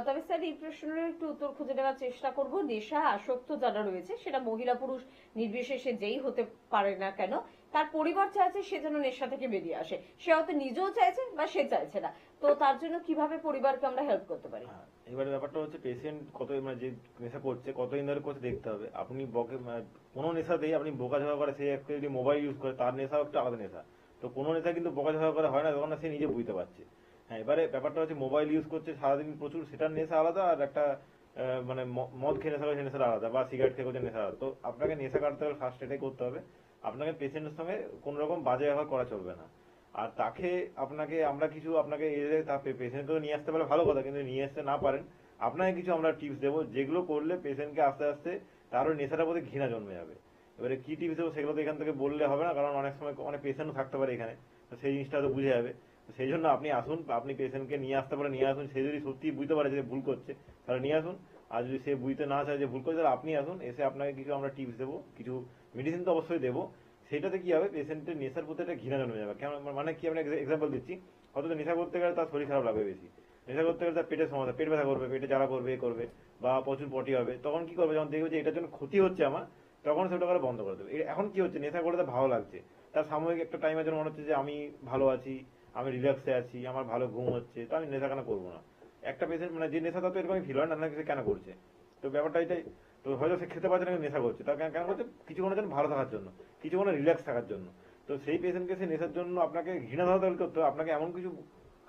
তবে স্যার এই প্রশ্নের একটু উত্তর খুঁজে নেওয়ার চেষ্টা করব। নেশা আসক্ত যারা রয়েছে, সেটা মহিলা পুরুষ নির্বিশেষে যেই হতে পারে না কেন, তার পরিবার চাইছে সে যেন নেশা থেকে বেরিয়ে আসে, সে হয়তো নিজেও চাইছে বা সে চাইছে না, তো তার জন্য কিভাবে পরিবারকে আমরা হেল্প করতে পারি? এবারে ব্যাপারটা হচ্ছে পেশেন্ট কত, মানে যে নেশা করছে কতদিন ধরে করছে দেখতে হবে। আপনি কোনো নেশাতেই আপনি বোকাঝোকা করে, সে একটা যদি মোবাইল ইউজ করে, তার নেশাও একটা আলাদা নেশা। তো কোনো নেশা কিন্তু বোকাঝোকা করে হয় না, তখন সে নিজে বুঝতে পারছে। হ্যাঁ, এবারে ব্যাপারটা হচ্ছে মোবাইল ইউজ করছে সারাদিন প্রচুর, সেটার নেশা আলাদা, আর একটা মানে মদ খেয়ে নেশা করে সে নেশা আলাদা, বা সিগারেট খেয়ে করছে নেশা আলাদা। তো আপনাকে নেশা কাটতে হলে ফার্স্ট এটাই করতে হবে, আপনাকে পেশেন্টের সঙ্গে কোন রকম বাজে ব্যবহার করা চলবে না। আর তাকে আপনাকে আমরা কিছু আপনাকে পেশেন্টকে নিয়ে আসতে পারলে ভালো কথা, কিন্তু নিয়ে আসতে না পারেন, আপনাকে কিছু আমরা টিপস দেবো, যেগুলো করলে পেশেন্টকে আস্তে আস্তে তারও নেশাটার প্রতি ঘৃণা জন্মে যাবে। এবারে কি টিপস দেবো সেগুলো তো এখান থেকে বললে হবে না, কারণ অনেক সময় অনেক পেশেন্টও থাকতে পারে এখানে, তো সেই জিনিসটা তো বুঝে যাবে। তো সেই জন্য আপনি আসুন, আপনি পেশেন্টকে নিয়ে আসতে পারে নিয়ে আসুন, সে যদি সত্যি বুঝতে পারে যে ভুল করছে তাহলে নিয়ে আসুন, আর যদি সে বুঝতে না চায় যে ভুল করছে তাহলে আপনি আসুন, এসে আপনাকে কিছু আমরা টিপস দেবো, কিছু মেডিসিন তো অবশ্যই দেবো। সেটাতে কি হবে, পেশেন্টের নেশার প্রতি একটা ঘৃণা জন্মে যাবে। কেমন মানে কি, আপনি এক্সাম্পল দিচ্ছি, হয়তো নেশা করতে গেলে তার শরীর খারাপ লাগবে বেশি, নেশা করতে গেলে তার পেটের সমস্যা, পেট ব্যথা করবে, পেটে জ্বালা করবে, করবে, বা প্রচুর পটি হবে। তখন কি করবে, যখন দেখবে যে এটার জন্য ক্ষতি হচ্ছে আমার, তখন সেটা করে বন্ধ করে দেবে। এখন কি হচ্ছে, নেশা করে তার ভালো লাগছে, তার সাময়িক একটা টাইমের জন্য মনে হচ্ছে যে আমি ভালো আছি, আমি রিল্যাক্সে আছি, আমার ভালো ঘুম হচ্ছে, তো আমি নেশা কেন করবো না। একটা পেশেন্ট মানে যে নেশাটা তো এরকমই ফিল হয় না, সে কেন করছে, তো ব্যাপারটা এটাই। তো হয়তো সে খেতে পারছে না, নেশা করছে, তার কেন করছে, কিছুক্ষণের জন্য ভালো থাকার জন্য, কিছুক্ষণে রিল্যাক্স থাকার জন্য। তো সেই পেশেন্টকে সে নেশার জন্য আপনাকে ঘৃণা ধরা করতে হবে, আপনাকে এমন কিছু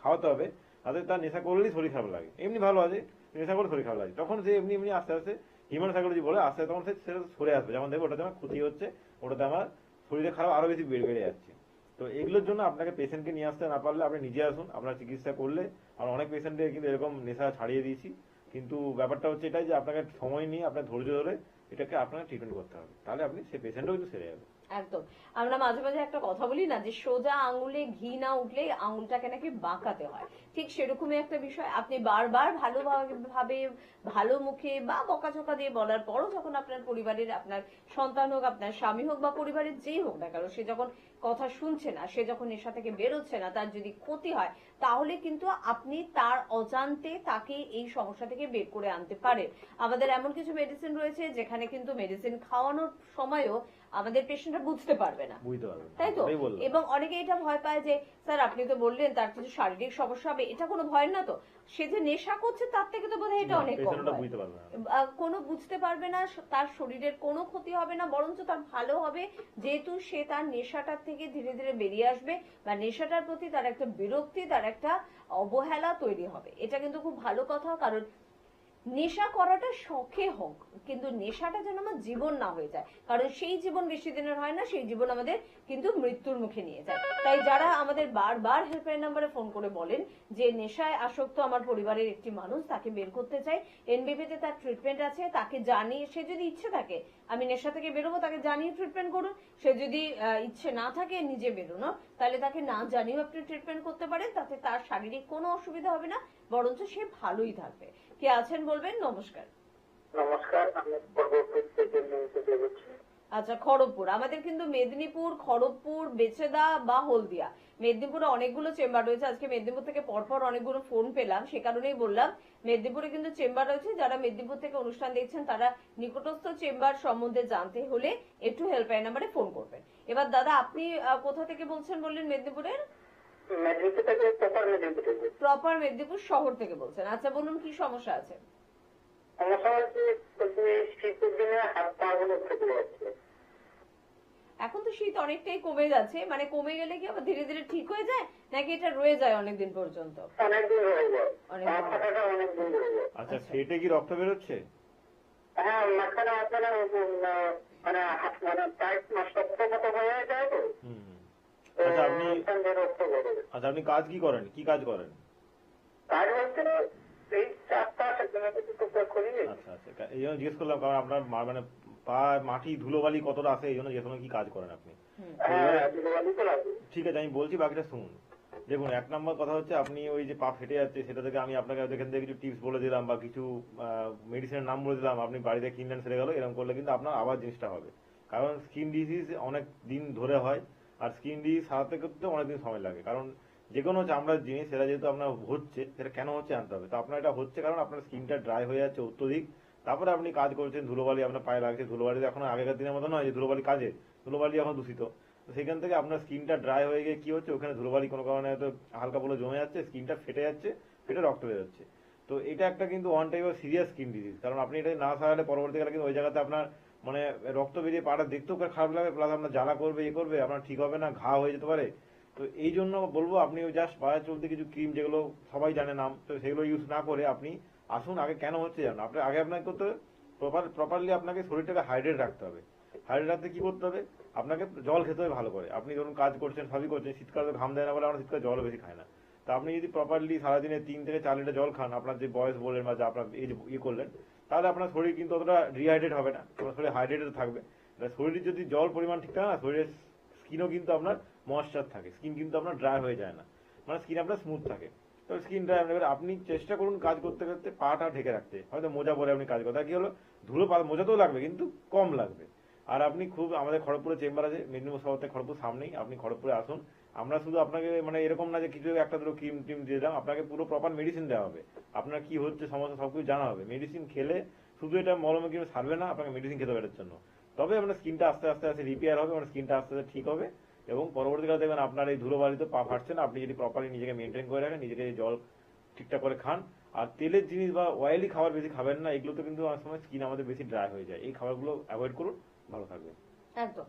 খাওয়াতে হবে তাতে তার নেশা করলেই শরীর খারাপ লাগে। এমনি ভালো আছে, নেশা করে শরীর খারাপ লাগে, তখন সে এমনি এমনি আস্তে আস্তে হিউম্যান সাইকোলজি বলে আস্তে, তখন সে সরে আসবে, যেমন দেখবে ওটাতে আমার ক্ষতি হচ্ছে, ওটাতে আমার শরীরে খারাপ আরো বেশি বেড়ে যাচ্ছে। তো এগুলোর জন্য আপনাকে পেশেন্টকে নিয়ে আসতে না পারলে আপনি নিজে আসুন, আপনার চিকিৎসা করলে। আর অনেক পেশেন্টের কিন্তু এরকম নেশা ছাড়িয়ে দিয়েছি, কিন্তু ব্যাপারটা হচ্ছে এটাই যে আপনাকে সময় নিয়ে আপনার ধৈর্য ধরে এটাকে আপনাকে ট্রিটমেন্ট করতে হবে, তাহলে আপনি সেই পেশেন্টও কিন্তু সেরে যাবে। একদম। আমরা মাঝে মাঝে একটা কথা বলি না, যে সোজা আঙুলে ঘি না উঠলে আঙুলটাকে নাকি বাঁকাতে হয়, ঠিক সেরকমই একটা বিষয়। আপনি বারবার ভালোভাবে ভালো মুখে বা বকাঝকা দিয়ে বলার পরও যখন আপনার পরিবারের, আপনার সন্তান হোক, আপনার স্বামী হোক বা পরিবারের যেই হোক না কেন, সে যখন কথা শুনছে না, সে যখন নেশা থেকে বেরোচ্ছে না, তার যদি ক্ষতি হয়, তাহলে কিন্তু আপনি তার অজান্তে তাকে এই সমস্যা থেকে বের করে আনতে পারেন। আমাদের এমন কিছু মেডিসিন রয়েছে যেখানে কিন্তু মেডিসিন খাওয়ানোর সময়ও আমাদের পেশেন্টরা বুঝতে পারবে না, তাই তো? এবং অনেকে এটা ভয় পায় যে স্যার আপনি তো বললেন তার কিছু শারীরিক সমস্যা হবে, এটা কোনো ভয় না তো? সে যে নেশা করছে তার থেকে তো বোধহয় এটা অনেক কম, কোনো বুঝতে পারবে না, তার শরীরের কোনো ক্ষতি হবে না, বরঞ্চ তার ভালো হবে, যেহেতু সে তার নেশাটার থেকে ধীরে ধীরে বেরিয়ে আসবে, বা নেশাটার প্রতি তার একটা বিরক্তি, তার একটা অবহেলা তৈরি হবে। এটা কিন্তু খুব ভালো কথা, কারণ নেশা করাটা শখে হোক, কিন্তু নেশাটা যেন আমার জীবন না হয়ে যায়, কারণ সেই জীবন বেশি দিনের হয় না, সেই জীবন আমাদের কিন্তু মৃত্যুর মুখে নিয়ে যায়। তাই যারা আমাদের বারবার হেল্পলাইন নাম্বারে ফোন করে বলেন যে নেশায় আসক্ত আমার পরিবারের একটি মানুষ, তাকে বের করতে চাই, এনবিপিতে তার ট্রিটমেন্ট আছে, তাকে জানিয়ে, সে যদি ইচ্ছে থাকে আমি নেশা থেকে বেরোবো, তাকে জানিয়ে ট্রিটমেন্ট করুন। সে যদি ইচ্ছে না থাকে নিজে বেরোনো, তাহলে তাকে না জানিয়েও আপনি ট্রিটমেন্ট করতে পারেন, তাতে তার শারীরিক কোনো অসুবিধা হবে না, বরঞ্চ সে ভালোই থাকবে। কে আছেন বলবেন? নমস্কার। নমস্কার, আমি পূর্বপুর থেকে বলছি। আচ্ছা, খড়গপুর, আমাদের কিন্তু মেদিনীপুর, খড়গপুর, বেচেদা বা হলদিয়া, মেদিনীপুরে অনেকগুলো চেম্বার রয়েছে। আজকে মেদিনীপুর থেকে পরপর অনেকগুলো ফোন পেলাম, সে কারণেই বললাম মেদিনীপুরে কিন্তু চেম্বার রয়েছে। যারা মেদিনীপুর থেকে অনুষ্ঠান দেখছেন তারা নিকটস্থ চেম্বার সম্বন্ধে জানতে হলে একটু হেল্পলাইন নাম্বারে ফোন করবেন। এবার দাদা, আপনি কোথা থেকে বলছেন বললেন? মেদিনীপুরের মেদিনীপুর থেকে, প্রপার মেদিনীপুর থেকে। প্রপার মেদিনীপুর শহর থেকে বলছেন। আচ্ছা, বলুন কি সমস্যা আছে? সমস্যা হচ্ছে শীতের দিনে হাত পা গুলো ফেটে যাচ্ছে। এখন তো শীত অনেকটাই কমে যাচ্ছে, মানে কমে গেলে কি আবার ধীরে ধীরে ঠিক হয়ে যায় নাকি এটা রয়ে যায় অনেকদিন পর্যন্ত? অনেকদিন হয়ে যায়, অনেকদিন। পা ফাটাটা অনেকদিন হয়ে যায়। আচ্ছা, ফেটে কি রক্ত বেরোচ্ছে? হ্যাঁ, মাঝখানে মাঝখানে মানে মানে টাইট শক্ত মতো হয়ে যায় তো। হুম। আচ্ছা, আপনি রক্ত বেরোয়। আচ্ছা, আপনি কাজ কি করেন? কি কাজ করেন? কাজ হচ্ছে এই 4-5 দিনের করি। আচ্ছা আচ্ছা, এই জন্য জিজ্ঞেস করলাম, কারণ আপনার মানে পা মাটি ধুলোবালি কতটা আছে, এই জন্য জিজ্ঞেস করলাম কি কাজ করেন আপনি। হ্যাঁ, ধুলোবালি তো লাগে। ঠিক আছে, আমি বলছি, বাকিটা শুনুন। দেখুন, 1 নম্বর কথা হচ্ছে, আপনি ওই যে পা ফেটে যাচ্ছে সেটা থেকে আমি আপনাকে এখান থেকে কিছু টিপস বলে দিলাম বা কিছু মেডিসিনের নাম বলে দিলাম, আপনি বাড়িতে কিনলেন, সেরে গেল, এরকম করলে কিন্তু আপনার আবার জিনিসটা হবে। কারণ স্কিন ডিজিজ অনেক দিন ধরে হয়, আর স্কিন ডিজিজ সারাতে করতে অনেকদিন সময় লাগে। কারণ যে কোনো চামড়ার জিনিস, সেটা যেহেতু আপনার হচ্ছে, সেটা কেন হচ্ছে জানতে হবে। তো আপনার এটা হচ্ছে কারণ আপনার স্কিনটা ড্রাই হয়ে যাচ্ছে অত্যধিক, তারপরে আপনি কাজ করছেন, ধুলোবালি আপনার পায়ে লাগছে। ধুলোবালি এখন আগেকার দিনের মতো নয় যে ধুলোবালি কাজে, ধুলোবালি এখন দূষিত। তো সেখান থেকে আপনার স্কিনটা ড্রাই হয়ে গিয়ে কি হচ্ছে, ওখানে ধুলোবালি কোনো কারণে হয়তো হালকা বলে জমে যাচ্ছে, স্কিনটা ফেটে যাচ্ছে, ফেটে রক্ত বেরোচ্ছে। তো এটা একটা কিন্তু one type of serious skin disease. কারণ আপনি এটা না সারালে পরবর্তীকালে কিন্তু ওই জায়গাতে আপনার মানে রক্ত বেরিয়ে পাটা দেখতেও খারাপ লাগে, প্লাস আপনার জ্বালা করবে, করবে, আপনার ঠিক হবে না, ঘা হয়ে যেতে পারে। তো এই জন্য বলবো, আপনি ওই জাস্ট বাজার চলতে কিছু ক্রিম, যেগুলো সবাই জানে নাম, তো সেগুলো ইউজ না করে আপনি আসুন, আগে কেন হচ্ছে জানো, আপনাকে করতে হবে প্রপারলি আপনাকে শরীরটাকে হাইড্রেট রাখতে হবে। হাইড্রেট রাখতে কি করতে হবে? আপনাকে জল খেতে হবে ভালো করে। আপনি ধরুন কাজ করছেন, সবই করছেন, শীতকালে তো ঘাম দেয় না বলে আমরা শীতকালে জলও বেশি খাই না। তা আপনি যদি প্রপারলি সারাদিনে 3 থেকে 4 লিটার জল খান, আপনার যে বয়স বললেন বা আপনার এই যে করলেন, তাহলে আপনার শরীর কিন্তু অতটা ডিহাইড্রেট হবে না, আপনার শরীর হাইড্রেটেড থাকবে। শরীরের যদি জল পরিমাণ ঠিক থাকে না, শরীরের স্কিনও কিন্তু আপনার ময়েশ্চার থাকে, স্কিন কিন্তু আপনার ড্রাই হয়ে যায় না, মানে স্কিন আপনার স্মুথ থাকে। তো স্কিন ড্রাই, আপনি চেষ্টা করুন কাজ করতে করতে পাটা ঢেকে রাখতে। হয়তো মোজা পরে আপনি কাজ করতে, কি হলো, ধুলো মোজাতেও লাগবে কিন্তু কম লাগবে। আর আপনি খুব, আমাদের খড়গপুরে চেম্বার আছে, মেদিনীপুর শহর থেকে খড়গপুর সামনেই, আপনি খড়গপুরে আসুন। আমরা শুধু আপনাকে মানে এরকম না যে কিছু একটা দুটো ক্রিম টিম দিয়ে দিলাম, আপনাকে পুরো প্রপার মেডিসিন দেওয়া হবে। আপনার কি হচ্ছে সমস্যা সবকিছু জানা হবে। মেডিসিন খেলে শুধু এটা মলমে কিন্তু সারবে না, আপনাকে মেডিসিন খেতে হবে এটার জন্য। তবে আপনার স্কিনটা আস্তে আস্তে আস্তে রিপেয়ার হবে, মানে স্কিনটা আস্তে আস্তে ঠিক হবে। এবং পরবর্তীকালে দেখবেন আপনার এই ধুলোবালিতে পা ফাটছে না, আপনি যদি প্রপারলি নিজেকে মেনটেন করে রাখেন, নিজেকে জল ঠিকঠাক করে খান, আর তেলের জিনিস বা অয়েলি খাবার বেশি খাবেন না, এগুলোতে কিন্তু অনেক সময় স্কিন আমাদের বেশি ড্রাই হয়ে যায়। এই খাবারগুলো অ্যাভয়েড করুন, ভালো থাকবে। একদম।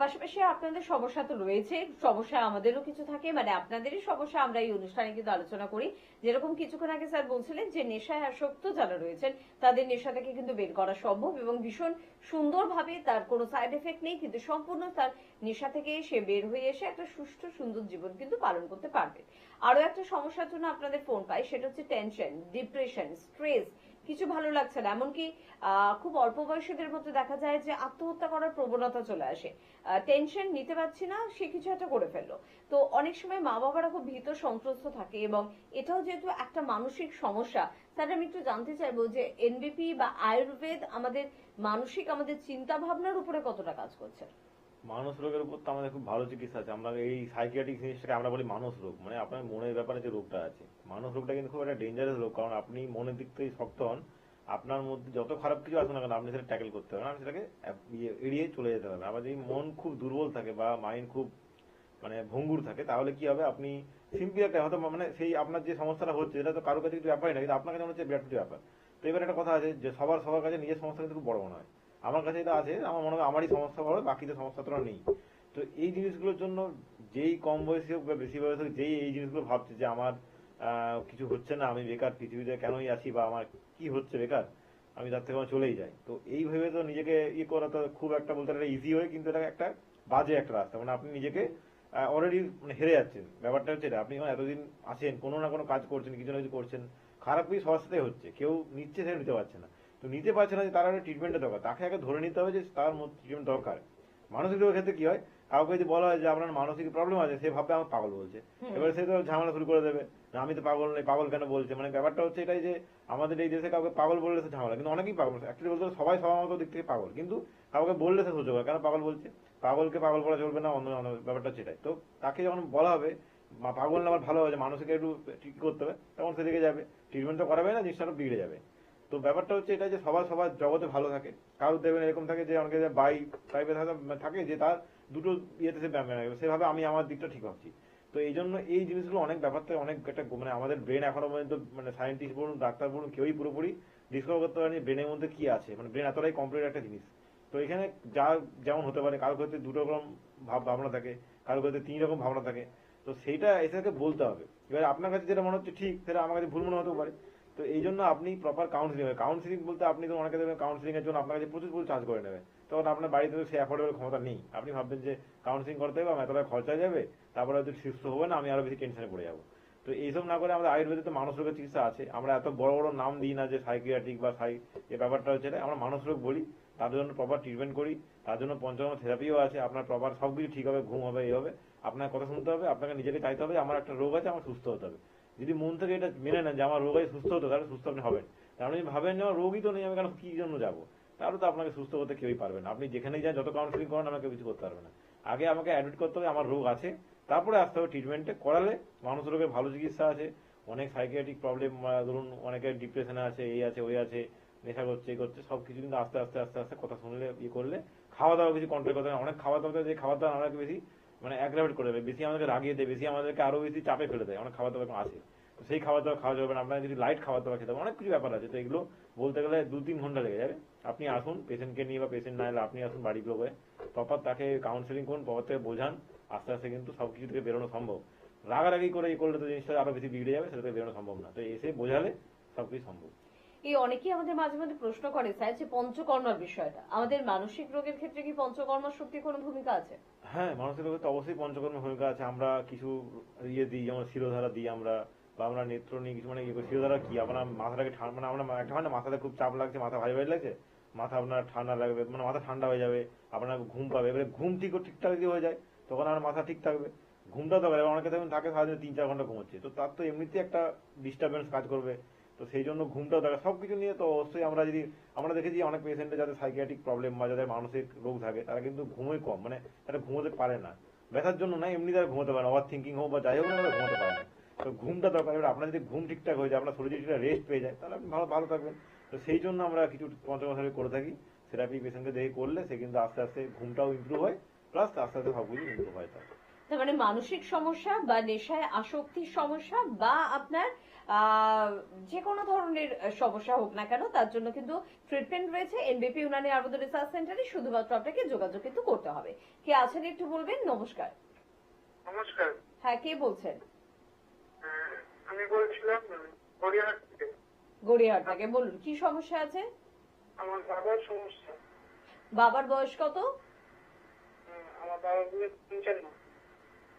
পাশাপাশি আপনাদের সমস্যা তো রয়েছে, সমস্যা আমাদেরও কিছু থাকে, মানে আপনাদেরই সমস্যা আমরা এই অনুষ্ঠানে কিন্তু আলোচনা করি। যেরকম কিছুক্ষণ আগে স্যার বলছিলেন যে নেশায় আসক্ত যারা রয়েছেন তাদের নেশা থেকে কিন্তু বের করা সম্ভব, এবং ভীষণ সুন্দরভাবে, তার কোনো সাইড এফেক্ট নেই, কিন্তু সম্পূর্ণ তার নেশা থেকে সে বের হয়ে এসে একটা সুষ্ঠু সুন্দর জীবন কিন্তু পালন করতে পারবে। আরো একটা সমস্যার জন্য আপনাদের ফোন পাই, সেটা হচ্ছে টেনশন, ডিপ্রেশন, স্ট্রেস, কিছু ভালো লাগছে না, এমনকি খুব অল্প বয়সীদের মধ্যে দেখা যায় যে আত্মহত্যা করার প্রবণতা চলে আসে। টেনশন নিতে পারছি না, সে কিছু একটা করে ফেললো। তো অনেক সময় মা বাবারা খুব ভীত সন্ত্রস্ত থাকে, এবং এটাও যেহেতু একটা মানসিক সমস্যা। স্যার, আমি একটু জানতে চাইবো যে এনবিপি বা আয়ুর্বেদ আমাদের মানসিক, আমাদের চিন্তা ভাবনার উপরে কতটা কাজ করছে? মানস রোগের উপর তো আমাদের খুব ভালো চিকিৎসা আছে। আমরা এই সাইকিয়াট্রিক জিনিসটাকে আমরা বলি মানস রোগ, মানে আপনার মনের ব্যাপারে যে রোগটা আছে। মানস রোগটা কিন্তু খুব একটা ডেঞ্জারাস রোগ, কারণ আপনি মনের দিক থেকে শক্ত হন, আপনার মধ্যে যত খারাপ কিছু আসে না কেন আপনি সেটা ট্যাকেল করতে হবে না, সেটাকে এড়িয়ে চলে যেতে হবে। আবার যদি মন খুব দুর্বল থাকে বা মাইন্ড খুব মানে ভঙ্গুর থাকে, তাহলে কি হবে, আপনি সিম্পলি একটা হয়তো মানে সেই আপনার যে সমস্যাটা হচ্ছে সেটা তো কারোর কাছে কিছু ব্যাপারই না, কিন্তু আপনার কাছে মনে হচ্ছে বিরাট কিছু ব্যাপার। তো এবার একটা কথা আছে যে সবার কাছে নিজের সমস্যা কিন্তু খুব বড় মনে হয়। আমার কাছে এটা আছে, আমার মনে হয় আমারই সমস্যা বড়, বাকিদের সমস্যা তো নেই। তো এই জিনিসগুলোর জন্য যেই কম বয়সী হোক বা বেশি বয়স হোক, যেই এই জিনিসগুলো ভাবছে যে আমার কিছু হচ্ছে না, আমি বেকার পৃথিবীতে কেনই আছি, বা আমার কি হচ্ছে বেকার, আমি তার থেকে চলেই যাই, তো এই ভেবে তো নিজেকে করা তো খুব একটা বলতে একটা ইজি হয়, কিন্তু এটা একটা বাজে একটা রাস্তা। মানে আপনি নিজেকে অলরেডি মানে হেরে যাচ্ছেন। ব্যাপারটা হচ্ছে এটা, আপনি এতদিন আছেন, কোনো না কোনো কাজ করছেন, কিছু না কিছু করছেন, খারাপ কিছু সবার সাথে হচ্ছে, কেউ নিচ্ছে, সে নিতে পারছে না। তো নিতে পারছে না যে তার একটা ট্রিটমেন্টের দরকার, তাকে আগে ধরে নিতে হবে যে তার ট্রিটমেন্ট দরকার। মানসিক রোগের ক্ষেত্রে কি হয়, কাউকে যদি বলা হয় যে আপনার মানসিক প্রবলেম আছে, সে ভাববে আমার পাগল বলছে, এবারে সে তো ঝামেলা শুরু করে দেবে, না আমি তো পাগল নেই, পাগল কেন বলছে। মানে ব্যাপারটা হচ্ছে এটাই যে আমাদের এই দেশে কাউকে পাগল বললে সে ঝামেলা, কিন্তু অনেকেই পাগল, অ্যাকচুয়ালি বলতে গেলে সবাই সবার মতো দিক থেকে পাগল, কিন্তু কাউকে বললে সে সহ্য করে, কেন পাগল বলছে, পাগলকে পাগল বলা চলবে না, অন্য অন্য ব্যাপারটা সেটাই। তো তাকে যখন বলা হবে পাগল না আমার ভালো হয়েছে, মানসিক একটু ঠিক করতে হবে, তখন সেদিকে যাবে, ট্রিটমেন্ট তো করাবে না, জিনিসটা বিগড়ে যাবে। তো ব্যাপারটা হচ্ছে এটা যে সবার সবার জগতে ভালো থাকে, কারোর দেখবেন এরকম থাকে যে অনেকে টাইপে থাকে যে তার দুটো ইয়েতে সে ব্যায়াম রাখবে, সেভাবে আমি আমার দিকটা ঠিক ভাবছি। তো এই জন্য এই জিনিসগুলো অনেক ব্যাপারটা অনেক একটা মানে আমাদের ব্রেন এখনো পর্যন্ত মানে সায়েন্টিস্ট বলুন ডাক্তার বলুন কেউই পুরোপুরি ডিসকভার করতে পারেনি ব্রেনের মধ্যে কি আছে, মানে ব্রেন এতটাই কমপ্লিট একটা জিনিস। তো এখানে যা যেমন হতে পারে, কারোর ক্ষেত্রে দুটো রকম ভাবনা থাকে, কারোর ক্ষেত্রে 3 রকম ভাবনা থাকে, তো সেইটা এটাকে বলতে হবে। এবার আপনার কাছে যেটা মনে হচ্ছে ঠিক, সেটা আমার কাছে ভুল মনে হতেও পারে। তো এই জন্য আপনি প্রপার কাউন্সিলিং বলতে আপনি তো অনেকে দেখবেন কাউন্সিলিং এর জন্য আপনার কাছে প্রচুর চার্জ করে নেবে, তখন আপনার বাড়িতে সে অ্যাফোর্ডেবল ক্ষমতা নেই, আপনি ভাববেন যে কাউন্সিলিং করতে হবে, আমার এতটা খরচা যাবে, তারপরে হয়তো সুস্থ হবে না, আমি আরো বেশি টেনশনে পড়ে যাবো। তো এইসব না করে আমাদের আয়ুর্বেদে তো মানস রোগের চিকিৎসা আছে, আমরা এত বড় বড় নাম দিই না যে সাইকিয়াট্রিক বা এই ব্যাপারটা হচ্ছে আমরা মানস রোগ বলি, তার জন্য প্রপার ট্রিটমেন্ট করি, তার জন্য পঞ্চকর্ম থেরাপিও আছে, আপনার প্রপার সবকিছু ঠিক হবে, ঘুম হবে, এই হবে, আপনার কথা শুনতে হবে, আপনাকে নিজেকে চাইতে হবে আমার একটা রোগ আছে, আমার সুস্থ হতে হবে। যদি মন থেকে এটা মেনে নেন যে আমার রোগ আছে, সুস্থ হতে, তাহলে সুস্থ আপনি হবেন। কারণ যদি ভাবেন যে আমার রোগই তো নেই, আমি কেন কি জন্য যাবো, তাহলে তো আপনাকে সুস্থ করতে কেউই পারবে না। আপনি যেখানেই যান, যত কাউন্সিলিং করেন, আমাকে কিছু করতে পারবে না। আগে আমাকে অ্যাডমিট করতে হবে আমার রোগ আছে, তারপরে আসতে হবে ট্রিটমেন্টে করালে মানুষ রোগের ভালো চিকিৎসা আছে, অনেক সাইকিয়াট্রিক প্রবলেম, ধরুন অনেকে ডিপ্রেশনে আছে, এই আছে ওই আছে, নেশা করছে এই করছে, সবকিছু কিন্তু আস্তে আস্তে আস্তে আস্তে কথা শুনলে ইয়ে করলে, খাওয়া দাওয়া কিছু কন্ট্রোল করতে হবে। অনেক খাওয়া দাওয়া যে খাবার দাওয়া আমাকে বেশি মানে অ্যাগ্রাভেট করে দেবে, বেশি আমাদেরকে রাগিয়ে দেয়, বেশি আমাদেরকে আরো বেশি চাপে ফেলে দেয়, অনেক খাবার দাওয়া এখন আছে। তো সেই খাবার দাওয়া খাওয়া যাবে না, আপনার যদি লাইট খাবার দাওয়া খেতে হবে, অনেক কিছু ব্যাপার আছে। তো এগুলো বলতে গেলে 2-3 ঘন্টা লেগে যাবে। আপনি আসুন পেশেন্টকে নিয়ে, বা পেশেন্ট না এলে আপনি আসুন বাড়ির লোক হয়ে, প্রপার তাকে কাউন্সিলিং করুন, প্রপার থেকে বোঝান, আস্তে আস্তে কিন্তু সবকিছু থেকে বেরোনো সম্ভব। রাগারাগি করে এই করলে তো জিনিসটা আরো বেশি বিগড়ে যাবে, সেটা থেকে বেরোনো সম্ভব না। তো এসে বোঝালে সবকিছু সম্ভব। এই অনেকেই আমাদের মাঝে মাঝে প্রশ্ন করে স্যার যে পঞ্চকর্মার বিষয়টা, আমাদের মানসিক রোগের ক্ষেত্রে কি পঞ্চকর্মার সত্যি কোনো ভূমিকা আছে? হ্যাঁ, মানসিক রোগে তো অবশ্যই পঞ্চকর্মের ভূমিকা আছে। আমরা কিছু ইয়ে দিই, যেমন শিরোধারা দিই আমরা, বা আমরা নেত্র নিই কিছু, মানে শিরোধারা কি আপনার মাথাটাকে ঠান্ডা, মানে আমরা একটা হয় না মাথাতে খুব চাপ লাগছে, মাথা ভারী ভারী লাগছে, মাথা আপনার ঠান্ডা লাগবে, মানে মাথা ঠান্ডা হয়ে যাবে, আপনার ঘুম পাবে। এবারে ঘুম ঠিকঠাক যদি হয়ে যায়, তখন আমার মাথা ঠিক থাকবে, ঘুমটা তো অনেকে দেখবেন থাকে সারাদিন 3-4 ঘন্টা ঘুমোচ্ছে, তো তার তো এমনিতে একটা ডিস্টারবেন্স কাজ করবে। তো সেই জন্য ঘুমটাও দেখা সবকিছু নিয়ে, তো অবশ্যই আমরা দেখেছি অনেক পেশেন্টে যাদের সাইকিয়াট্রিক প্রবলেম বা যাদের মানসিক রোগ থাকে, তারা কিন্তু ঘুমোই কম, মানে তারা ঘুমোতে পারে না, ব্যথার জন্য না, এমনি তারা ঘুমোতে পারে না, ওভার থিঙ্কিং হোক বা যাই হোক না, তারা ঘুমোতে পারে না। তো ঘুমটা দরকার। এবার আপনার যদি ঘুম ঠিকঠাক হয়ে যায়, আপনার শরীর যদি রেস্ট পেয়ে যায়, তাহলে আপনি ভালো থাকবেন। তো সেই জন্য আমরা কিছু পঞ্চকর্ম থেরাপি করে থাকি, থেরাপি পেশেন্টকে দেখে করলে সে কিন্তু আস্তে আস্তে ঘুমটাও ইমপ্রুভ হয়, প্লাস আস্তে আস্তে সবকিছু ইমপ্রুভ হয়। তার মানে মানসিক সমস্যা বা নেশায় আসক্তির সমস্যা বা আপনার যে কোনো ধরনের সমস্যা হোক না কেন, তার জন্য কিন্তু ট্রিটমেন্ট রয়েছে এনবিপি ইউনানি আয়ুর্বেদ রিসার্চ সেন্টারে। শুধুমাত্র আপনাকে যোগাযোগ কিন্তু করতে হবে। কে আছেন একটু বলবেন? নমস্কার। নমস্কার। হ্যাঁ, কে বলছেন? আমি বলছিলাম গড়িয়াহাট থেকে। গড়িয়াহাট থেকে বলুন, কি সমস্যা আছে? আমার বাবার সমস্যা। বাবার বয়স কত? আমার বাবার বয়স 55।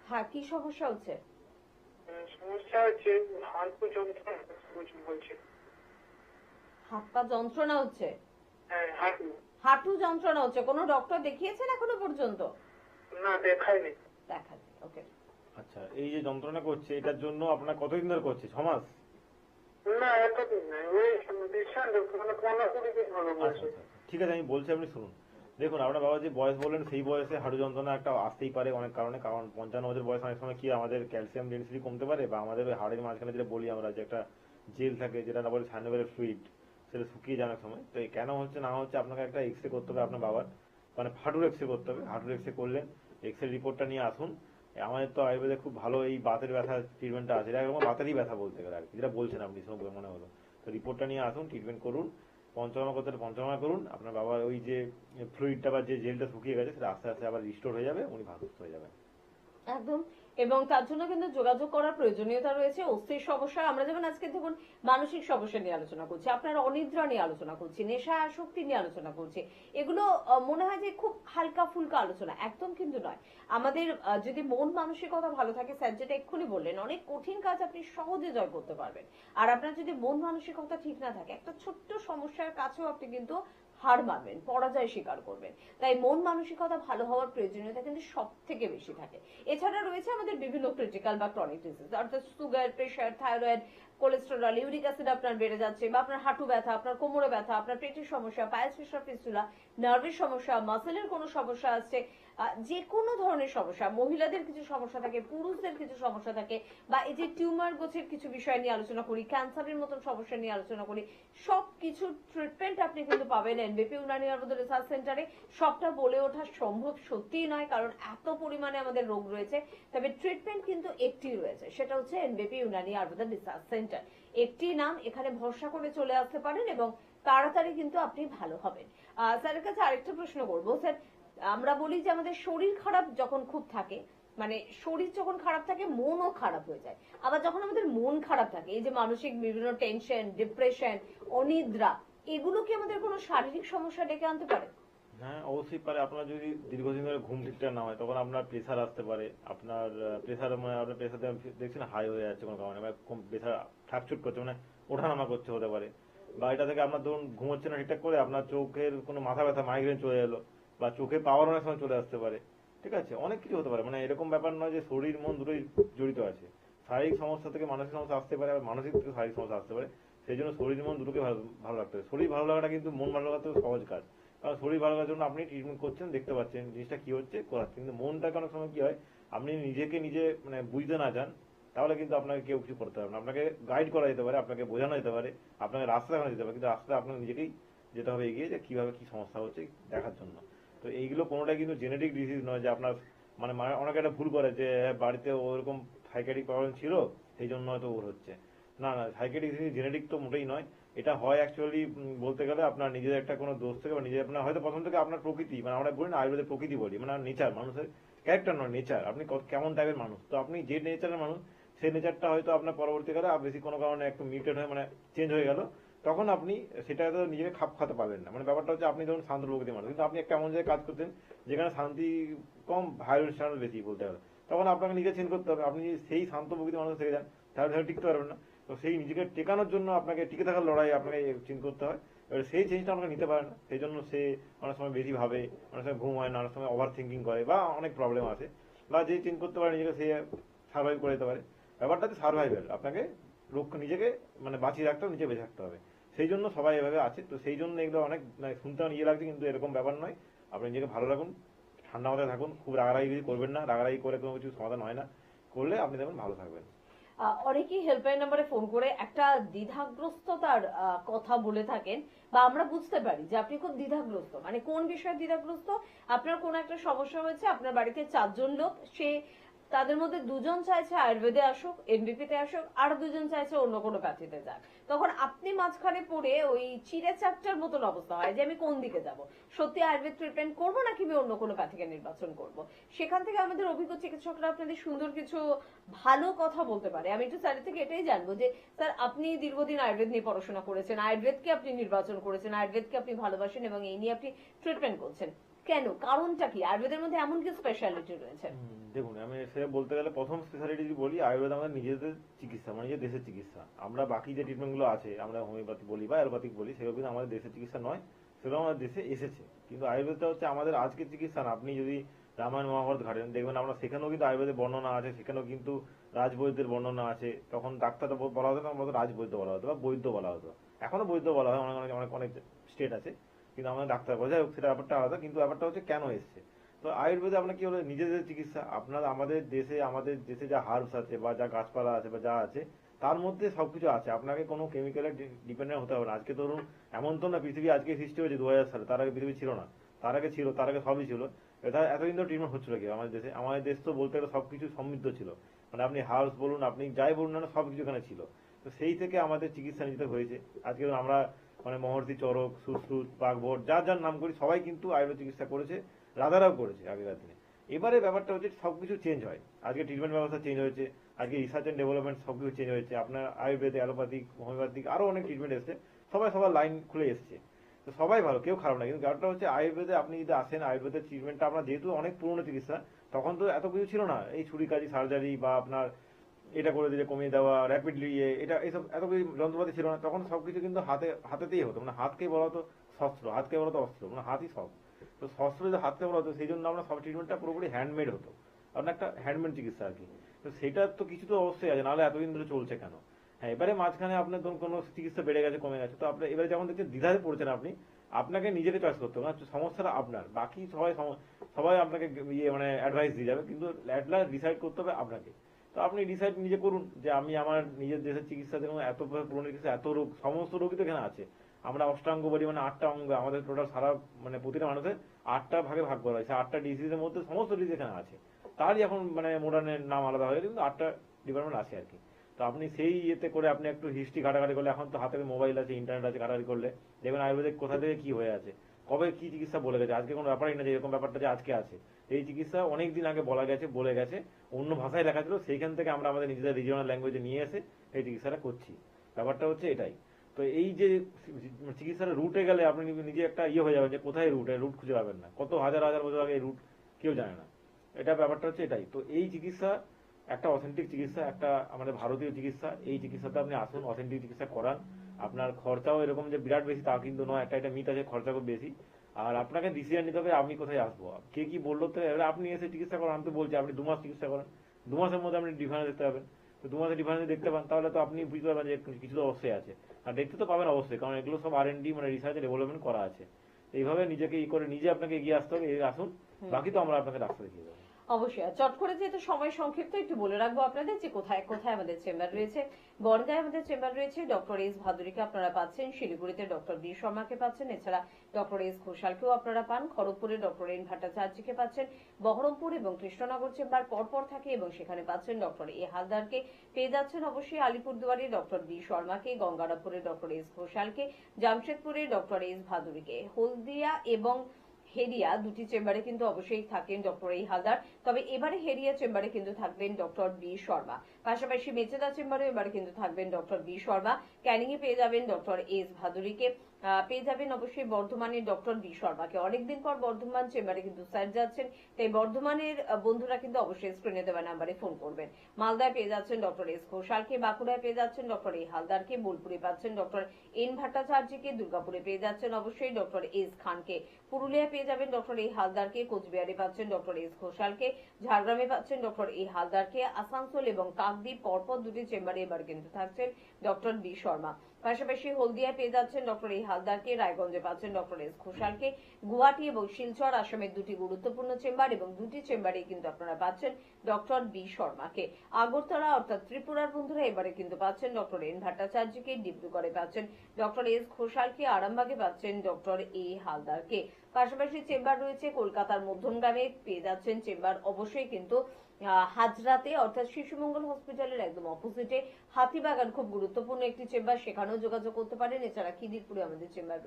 হ্যাঁ, কি সমস্যা হচ্ছে? সমস্যা হচ্ছে হাঁটু যন্ত্রণা বলছে। হাত পা যন্ত্রণা হচ্ছে? হ্যাঁ, হাঁটু যন্ত্রণা হচ্ছে। কোনো ডক্টর দেখিয়েছেন এখনো পর্যন্ত? না, দেখাইনি। দেখাচ্ছি, ওকে। আচ্ছা, এই যে যন্ত্রণা করছে, এটার জন্য আপনার কতদিন ধরে করছে? 6 মাস? না, এতদিন নাই, ওই ঠিক আছে, আমি বলছি, আপনি শুনুন। দেখুন, আপনার বাবা যে বয়স বললেন, সেই বয়সে হাঁটু যন্ত্রণা একটা আসতেই পারে অনেক কারণে। কারণ 55 বছর বয়স, অনেক সময় কি আমাদের ক্যালসিয়াম ডেন্সিটি কমতে পারে, বা আমাদের হাড়ের মাঝখানে যেটা বলি আমরা, যে একটা জেল থাকে, যেটা না বলে সাইনোভিয়াল ফ্লুইড, সেটা শুকিয়ে যায় অনেক সময়। তো কেন হচ্ছে না হচ্ছে, আপনাকে একটা এক্সরে করতে হবে আপনার বাবার, মানে হাঁটুর এক্সরে করতে হবে। হাঁটুর এক্সরে করলেন, এক্সরে রিপোর্টটা নিয়ে আসুন। আমাদের তো আয়ুর্বেদে খুব ভালো এই বাতের ব্যথা ট্রিটমেন্টটা আছে, এটা একদম বাতেরই ব্যথা বলতে গেলে আর কি, যেটা বলছেন আপনি, শুনে মনে হলো। তো রিপোর্টটা নিয়ে আসুন, ট্রিটমেন্ট করুন, পঞ্চকর্মা করতে পঞ্চকর্মা করুন। আপনার বাবার ওই যে ফ্লুইডটা বা যে জেলটা শুকিয়ে গেছে, সেটা আস্তে আস্তে আবার রিস্টোর হয়ে যাবে, উনি ভালো হয়ে যাবেন একদম। এবং তার জন্য কিন্তু যোগাযোগ করার প্রয়োজনীয়তা রয়েছে। অস্থির সমস্যা, আমরা যেমন আজকে দেখুন মানসিক সমস্যা নিয়ে আলোচনা করছি, আপনার অনিদ্রা নিয়ে আলোচনা করছি, নেশা আসক্তি নিয়ে আলোচনা করছি, এগুলো মনে হয় যে খুব হালকা ফুলকা আলোচনা, একদম কিন্তু নয়। আমাদের যদি মন মানসিকতা ভালো থাকে, স্যার যেটা এক্ষুনি বললেন, অনেক কঠিন কাজ আপনি সহজে জয় করতে পারবেন। আর আপনার যদি মন মানসিকতা ঠিক না থাকে, একটা ছোট্ট সমস্যার কাছেও আপনি কিন্তু হার মানবেন, পরাজয় স্বীকার করবেন। তাই মন মানসিকতা ভালো হওয়ার প্রয়োজনীয়তা কিন্তু সব থেকে বেশি থাকে। এছাড়া রয়েছে আমাদের বিভিন্ন ক্রিটিক্যাল বা ক্রনিক ডিজিজ, অর্থাৎ sugar, pressure, thyroid, cholesterol, uric acid আপনার বেড়ে যাচ্ছে, বা আপনার হাঁটু ব্যথা, আপনার কোমরে ব্যথা, আপনার পেটের সমস্যা, পাইলস, ফিশার, ফিস্টুলা, নার্ভের সমস্যা, মাসেলের কোনো সমস্যা আছে, যে কোনো ধরনের সমস্যা, মহিলাদের কিছু সমস্যা থাকে, পুরুষদের কিছু সমস্যা থাকে, বা এই যে টিউমার গোছের কিছু বিষয় নিয়ে আলোচনা করি, ক্যান্সারের মতন সমস্যা নিয়ে আলোচনা করি, সব কিছু ট্রিটমেন্ট আপনি কিন্তু পাবেন এনবিপি ইউনানি আয়ুর্বেদ রিসার্চ সেন্টারে। সবটা বলে ওঠা সম্ভব সত্যিই নয়, কারণ এত পরিমাণে আমাদের রোগ রয়েছে। তবে ট্রিটমেন্ট কিন্তু একটি রয়েছে, সেটা হচ্ছে এনবিপি ইউনানি আয়ুর্বেদ রিসার্চ সেন্টার। একটি নাম, এখানে ভরসা করে চলে আসতে পারেন এবং তাড়াতাড়ি কিন্তু আপনি ভালো হবেন। স্যারের কাছে আরেকটা প্রশ্ন করবো। স্যার, আমরা বলি যে আমাদের শরীর খারাপ যখন খুব থাকে, মানে শরীর যখন খারাপ থাকে মনও খারাপ হয়ে যায়। আবার যখন আমাদের মন খারাপ থাকে, এই যে মানসিক বিভিন্ন টেনশন, ডিপ্রেশন, অনিদ্রা, এগুলো কি আমাদের কোনো শারীরিক সমস্যা ডেকে আনতে পারে? হ্যাঁ, অবশ্যই পারে। আপনার যদি দীর্ঘদিন ধরে ঘুম ঠিকঠাক না হয়, তখন আপনার প্রেশার আসতে পারে। আপনার প্রেশার মানে আপনার প্রেশার দেখছেন হাই হয়ে যাচ্ছে কোনো কারণে, প্রেশার ঠাকছুট করছে, মানে ওঠানামা করছে হতে পারে। বা এটা থেকে আপনার ধরুন ঘুমোচ্ছে না ঠিকঠাক করে, আপনার চোখের কোনো মাথা ব্যথা, মাইগ্রেন চলে এলো, বা চোখে পাওয়ার অনেক সময় চলে আসতে পারে। ঠিক আছে, অনেক কিছু হতে পারে। মানে এরকম ব্যাপার নয় যে শরীর মন দুটোই জড়িত আছে। শারীরিক সমস্যা থেকে মানসিক সমস্যা আসতে পারে, আবার মানসিক থেকে শারীরিক সমস্যা আসতে পারে। সেই জন্য শরীর মন দুটোকে ভালো রাখতে হবে। শরীর ভালো লাগাটা কিন্তু মন ভালো লাগাতে সহজ কাজ। কারণ শরীর ভালো লাগার জন্য আপনি ট্রিটমেন্ট করছেন, দেখতে পাচ্ছেন জিনিসটা কি হচ্ছে, করাচ্ছেন। কিন্তু মনটাকে অনেক সময় কি হয়, আপনি নিজেকে নিজে মানে বুঝতে না চান, তাহলে কিন্তু আপনাকে কেউ কিছু করতে পারবে না। আপনাকে গাইড করা যেতে পারে, আপনাকে বোঝানো যেতে পারে, আপনাকে রাস্তা দেখানো যেতে পারে, কিন্তু রাস্তা আপনার নিজেকেই যেতে হবে এগিয়ে, যে কিভাবে কি সমস্যা হচ্ছে দেখার জন্য। তো এইগুলো কোনোটাই কিন্তু জেনেটিক ডিজিজ নয়, যে আপনার মানে অনেকে একটা ভুল করে যে বাড়িতে ওরকম সাইকিয়াট্রিক প্রবলেম ছিল সেই জন্য হয়তো ওর হচ্ছে। না না, সাইকিয়াট্রিক ডিজিজ জেনেটিক তো মোটেই নয়। এটা হয় অ্যাকচুয়ালি বলতে গেলে আপনার নিজের একটা কোনো দোষ থেকে, বা নিজের আপনার হয়তো প্রথম থেকে আপনার প্রকৃতি, মানে আমরা বলি না আয়ুর্বেদের প্রকৃতি বলি, মানে নেচার, মানুষের ক্যারেক্টার নয়, নেচার, আপনি কেমন টাইপের মানুষ। তো আপনি যে নেচারের মানুষ, সেই নেচারটা হয়তো আপনার পরবর্তীকালে বেশি কোনো কারণে একটু মিউটেড হয়ে মানে চেঞ্জ হয়ে গেল, তখন আপনি সেটা তো নিজেকে খাপ খাতে পারবেন না। মানে ব্যাপারটা হচ্ছে আপনি ধরুন শান্ত প্রকৃতির মানুষ, কিন্তু আপনি একটা এমন জায়গায় কাজ করছেন যেখানে শান্তি কম, ভায়োলেন্স বেশি বলতে হবে, তখন আপনাকে নিজে চেঞ্জ করতে হবে। আপনি যদি সেই শান্ত প্রকৃতির মানুষ থেকে যান, তাহলে টিকতে পারবেন না। তো সেই নিজেকে টেকানোর জন্য আপনাকে টিকে থাকার লড়াই আপনাকে চেঞ্জ করতে হয়। এবার সেই চেঞ্জটা আপনাকে নিতে পারে না, সেই জন্য সে অনেক সময় বেশি ভাবে, অনেক সময় ঘুম হয় না, অনেক সময় ওভার থিঙ্কিং করে, বা অনেক প্রবলেম আছে। বা যে চেঞ্জ করতে পারে নিজেকে, সে সার্ভাইভ করে যেতে পারে। ব্যাপারটা হচ্ছে সার্ভাইভাল, আপনাকে নিজেকে মানে বাঁচিয়ে রাখতে হবে, নিজে বেঁচে থাকতে হবে। সেই জন্য সবাই এভাবে আছে। তো সেই জন্য এগুলো অনেক মানে শুনতে ইয়ে লাগছে, কিন্তু এরকম ব্যাপার নয়। আপনি নিজেকে ভালো রাখুন, ঠান্ডা মাথায় থাকুন, খুব রাগারাগি কিছু করবেন না। রাগারাগি করে কোনো কিছু সমাধান হয় না, করলে আপনি দেখবেন ভালো থাকবেন। অনেকেই হেল্পলাইন নাম্বারে ফোন করে একটা দ্বিধাগ্রস্ততার কথা বলে থাকেন, বা আমরা বুঝতে পারি যে আপনি খুব দ্বিধাগ্রস্ত। মানে কোন বিষয়ে দ্বিধাগ্রস্ত? আপনার কোন একটা সমস্যা হয়েছে, আপনার বাড়িতে 4 জন লোক, তাদের মধ্যে 2 জন চাইছে আয়ুর্বেদে আসুক, এনবিপিতে আসুক, আর 2 জন চাইছে অন্য কোনো প্যাথিতে যাক। তখন আপনি মাঝখানে পড়ে ওই চিড়ে চাপটার মতন অবস্থা হয় যে আমি কোন দিকে যাব, সত্যি আয়ুর্বেদ ট্রিটমেন্ট করবো নাকি আমি অন্য কোনো প্যাথিকে নির্বাচন করব। সেখান থেকে আমাদের অভিজ্ঞ চিকিৎসকরা আপনাদের সুন্দর কিছু ভালো কথা বলতে পারে। আমি একটু স্যারের থেকে এটাই জানবো যে স্যার, আপনি দীর্ঘদিন আয়ুর্বেদ নিয়ে পড়াশোনা করেছেন, আয়ুর্বেদকে আপনি নির্বাচন করেছেন, আয়ুর্বেদকে আপনি ভালোবাসেন এবং এই নিয়ে আপনি ট্রিটমেন্ট করছেন। কেন, কারণটা কি? আয়ুর্বেদের মধ্যে এমন কি স্পেশালিটি রয়েছে? দেখুন, আমি সেটা বলতে গেলে প্রথম স্পেশালিটি যদি বলি, আয়ুর্বেদ আমাদের নিজেদের চিকিৎসা, মানে নিজের দেশের চিকিৎসা। আমরা বাকি যে ট্রিটমেন্ট গুলো আছে, আমরা হোমিওপ্যাথি বলি বা অ্যালোপ্যাথিক বলি, সেগুলো কিন্তু আমাদের দেশের চিকিৎসা নয়, সেগুলো আমাদের দেশে এসেছে। কিন্তু আয়ুর্বেদটা হচ্ছে আমাদের আজকের চিকিৎসা না। আপনি যদি রামায়ণ মহাভারত ঘাটেন, দেখবেন আমরা সেখানেও কিন্তু আয়ুর্বেদের বর্ণনা আছে, সেখানেও কিন্তু রাজবৈদ্যের বর্ণনা আছে। তখন ডাক্তার বলা হতো না, আমরা রাজবৈদ্য বলা হতো বা বৈদ্য বলা হতো। এখনো বৈদ্য বলা হয়, অনেক অনেক অনেক স্টেট আছে, কিন্তু আমাদের ডাক্তার বলা যায়, সেটা ব্যাপারটা আলাদা। কিন্তু ব্যাপারটা হচ্ছে কেন এসছে। তো আয়ুর্বেদে আপনার কি হলো, নিজেদের চিকিৎসা। আপনার আমাদের দেশে যা হার্বস আছে বা যা গাছপালা আছে বা যা আছে, তার মধ্যে সবকিছু আছে। আপনাকে কোনো কেমিক্যালের ডিপেন্ডেন্ট হতে হবে না। আজকে ধরুন এমন তো না পৃথিবী আজকে সৃষ্টি হয়েছে 2000 সালে, তার আগে পৃথিবী ছিল না, তার আগে ছিল, তার আগে সবই ছিল। এটা এতদিন ধরে ট্রিটমেন্ট হচ্ছিল কি আমাদের দেশে? আমাদের দেশ তো বলতে গেলে সবকিছু সমৃদ্ধ ছিল। মানে আপনি হার্বস বলুন, আপনি যাই বলুন না, সবকিছু এখানে ছিল। তো সেই থেকে আমাদের চিকিৎসা নিতে হয়েছে। আজকে আমরা মানে মহর্ষি চরক, সুশ্রুত, বাগভট, যার যার নাম করি, সবাই কিন্তু আয়ুর্বেদ চিকিৎসা করেছে, রাজারাও করেছে আগেকার দিনে। এবারে ব্যাপারটা হচ্ছে সবকিছু চেঞ্জ হয়। আজকে ট্রিটমেন্ট ব্যবস্থা চেঞ্জ হয়েছে, আজকে রিসার্চ এন্ড ডেভেলপমেন্ট সবকিছু চেঞ্জ হয়েছে। আপনার আয়ুর্বেদে, অ্যালোপ্যাথিক, হোমিওপ্যাথিক আরো অনেক ট্রিটমেন্ট এসছে, সবার লাইন খুলে এসছে। তো সবাই ভালো, কেউ খারাপ না। কিন্তু ব্যাপারটা হচ্ছে আয়ুর্বেদে আপনি যদি আসেন, আয়ুর্বেদের ট্রিটমেন্টটা আপনার যেহেতু অনেক পুরনো চিকিৎসা, তখন তো এত কিছু ছিল না, এই ছুরিকাজি, সার্জারি বা আপনার এটা করে দিলে কমিয়ে দেওয়া, র্যাপিডলি এটা এইসব এত কিছু যন্ত্রপাতি ছিল না। তখন সবকিছু কিন্তু হাতেতেই হতো, মানে হাতকেই বলা হতো শস্ত্র, হাতকে বলা তো অস্ত্র, মানে হাতই সব। তো শস্ত্র যে হাতকে বলা হতো, সেই জন্য আমরা সব ট্রিটমেন্টটা পুরোপুরি হ্যান্ডমেড হতো, আপনার একটা হ্যান্ডমেড চিকিৎসা আর কি। তো সেটা তো কিছু তো অবশ্যই আছে, নাহলে এতদিন ধরে চলছে কেন? হ্যাঁ, এবারে মাঝখানে আপনার ধরুন কোনো চিকিৎসা বেড়ে গেছে, কমে গেছে, তো আপনার এবারে যখন দেখছেন দ্বিধায় পড়ছেন আপনি, আপনাকে নিজেকে চয়েস করতে হবে, সমস্যাটা আপনার। বাকি সবাই আপনাকে মানে অ্যাডভাইস দিয়ে যাবে, কিন্তু অ্যাট লাস্ট ডিসাইড করতে হবে আপনাকে। তো আপনি ডিসাইড নিজে করুন যে আমি আমার নিজের দেশের চিকিৎসা দেখুন, এত পুরনো চিকিৎসা, এত রোগ, সমস্ত রোগই তো এখানে আছে। আমরা অষ্টাঙ্গ বলি, মানে 8টা অঙ্গ আমাদের টোটাল, সারা মানে প্রতিটা মানুষের 8টা ভাগে ভাগ করা হয়েছে। 8টা ডিজিজের মধ্যে সমস্ত ডিজিজ এখানে আছে। তারই এখন মানে মডার্নের নাম আলাদা হয়ে গেছে, কিন্তু 8টা ডিপার্টমেন্ট আছে আর কি। তো আপনি সেই ইয়েতে করে আপনি একটু হিস্ট্রি ঘাটাঘাটি করলে, এখন তো হাতে মোবাইল আছে, ইন্টারনেট আছে, ঘাটাঘাটি করলে দেখবেন আয়ুর্বেদিক কোথা থেকে কি হয়ে আছে, কবে কি চিকিৎসা বলে গেছে। আজকে কোনো ব্যাপারই না যে এরকম ব্যাপারটা যে আজকে আছে, এই চিকিৎসা অনেক দিন আগে বলে গেছে, অন্য ভাষায় লেখা ছিল, সেইখান থেকে আমরা আমাদের নিজেদের রিজিওনাল ল্যাঙ্গুয়েজে নিয়ে এসে এই চিকিৎসাটা করছি। ব্যাপারটা হচ্ছে এটাই। তো এই যে চিকিৎসার রুটে গেলে আপনি নিজে একটা হয়ে যাবেন যে কোথায় রুট খুঁজে পাবেন না, কত হাজার হাজার বছর আগে এই রুট কেউ জানে না। এটা ব্যাপারটা হচ্ছে এটাই। তো এই চিকিৎসা একটা অথেন্টিক চিকিৎসা, একটা আমাদের ভারতীয় চিকিৎসা। এই চিকিৎসাতে আপনি আসুন, অথেন্টিক চিকিৎসা করান। আপনার খরচাও এরকম যে বিরাট বেশি তা কিন্তু নয়, একটা মিথ আছে খরচা খুব বেশি। আর আপনাকে ডিসিশন নিতে হবে আমি কোথায় আসবো, কে কি বললো, তো আপনি এসে চিকিৎসা করেন। আমি তো বলছি আপনি 2 মাস চিকিৎসা করেন, 2 মাসের মধ্যে আপনি ডিফারেন্স দেখতে পাবেন। তো 2 মাসের ডিফারেন্স দেখতে পান, তাহলে তো আপনি বুঝতে পারবেন যে কিছু তো অবশ্যই আছে। আর দেখতে তো পাবেন অবশ্যই, কারণ এগুলো সব R&D মানে রিসার্চ ডেভেলপমেন্ট করা আছে। এইভাবে নিজেকে করে নিজে আপনাকে এগিয়ে আসতে হবে। আসুন, বাকি তো আমরা আপনাকে রাস্তা দেখিয়ে দেবো। অবশ্যই। আর চট করে যেহেতু সময় সংক্ষিপ্ত, একটু বলে রাখবো আপনাদের যে কোথায় কোথায় আমাদের চেম্বার রয়েছে। বনগাঁয় আমাদের চেম্বার রয়েছে, ডক্টর এস ভাদুরীকে আপনারা পাচ্ছেন। শিলিগুড়িতে ডক্টর বি শর্মাকে পাচ্ছেন, এছাড়া ডক্টর এস ঘোষালকেও আপনারা পান। খড়গপুরে ডক্টর এন ভট্টাচার্যকে পাচ্ছেন। বহরমপুর এবং কৃষ্ণনগর চেম্বার পরপর থাকে এবং সেখানে পাচ্ছেন ডক্টর এ হালদারকে, পেয়ে যাচ্ছেন অবশ্যই আলিপুরদুয়ারে ডক্টর বি শর্মাকে, গঙ্গারামপুরে ডক্টর এস ঘোষালকে, জামশেদপুরে ডক্টর এস ভাদুরীকে, হলদিয়া এবং হেরিয়া দুটি চেম্বারে কিন্তু অবশ্যই থাকেন ডক্টর এই হালদার। তবে এবারে হেরিয়া চেম্বারে কিন্তু থাকবেন ডক্টর বি শর্মা। পাশাপাশি মেচেদা চেম্বারে এবারে কিন্তু থাকবেন ডক্টর বি শর্মা। ক্যানিং এ পেয়ে যাবেন ডক্টর এস ভাদুরীকে, পেয়ে যাবেন অবশ্যই বর্ধমানের ডক্টর বি শর্মাকে। অনেকদিন পর বর্ধমান চেম্বারে কিন্তু স্যার যাচ্ছেন, তাই বর্ধমানের বন্ধুরা কিন্তু অবশ্যই স্ক্রিনে দেওয়া নাম্বারে ফোন করবেন। মালদায় পেয়ে যাচ্ছেন ডক্টর এস ঘোষালকে, বাঁকুড়ায় পেয়ে যাচ্ছেন ডক্টর এ হালদারকে, বোলপুরে পাচ্ছেন ডক্টর এন ভট্টাচার্যকে, দুর্গাপুরে পেয়ে যাচ্ছেন অবশ্যই ডক্টর এস খানকে, পুরুলিয়ায় পেয়ে যাবেন ডক্টর এ হালদারকে, কোচবিহারে পাচ্ছেন ডক্টর এস ঘোষালকে, ঝাড়গ্রামে পাচ্ছেন ডক্টর এ হালদারকে, আসানসোল এবং কাকদ্বীপ পরপর দুটি চেম্বারে এবার কিন্তু থাকছেন ডক্টর বি শর্মা। পাশাপাশি হলদিয়ায় পেয়ে যাচ্ছেন ডক্টর এ হালদারকে, রায়গঞ্জে পাচ্ছেন ডক্টর এস ঘোষালকে, গুয়াহাটি এবং শিলচর আসামের দুটি গুরুত্বপূর্ণ চেম্বার এবং দুটি চেম্বারে কিন্তু আপনারা পাচ্ছেন ডক্টর বি শর্মাকে। আগরতলা অর্থাৎ ত্রিপুরার বন্ধুরা এবারে কিন্তু পাচ্ছেন ডক্টর এন ভট্টাচার্যকে, ডিব্রুগড়ে পাচ্ছেন ডক্টর এস ঘোষালকে, আরামবাগে পাচ্ছেন ডক্টর এ হালদারকে। পাশাপাশি চেম্বার রয়েছে কলকাতার মধ্যমগ্রামে, পেয়ে যাচ্ছেন চেম্বার অবশ্যই কিন্তু হাজরাতে অর্থাৎ শিশুমঙ্গল হসপিটালের একদম অপোজিটে হাতিবাগান, খুব গুরুত্বপূর্ণ একটি চেম্বার, সেখানেও যোগাযোগ করতে পারেন। এছাড়া খিদিরপুরে আমাদের চেম্বার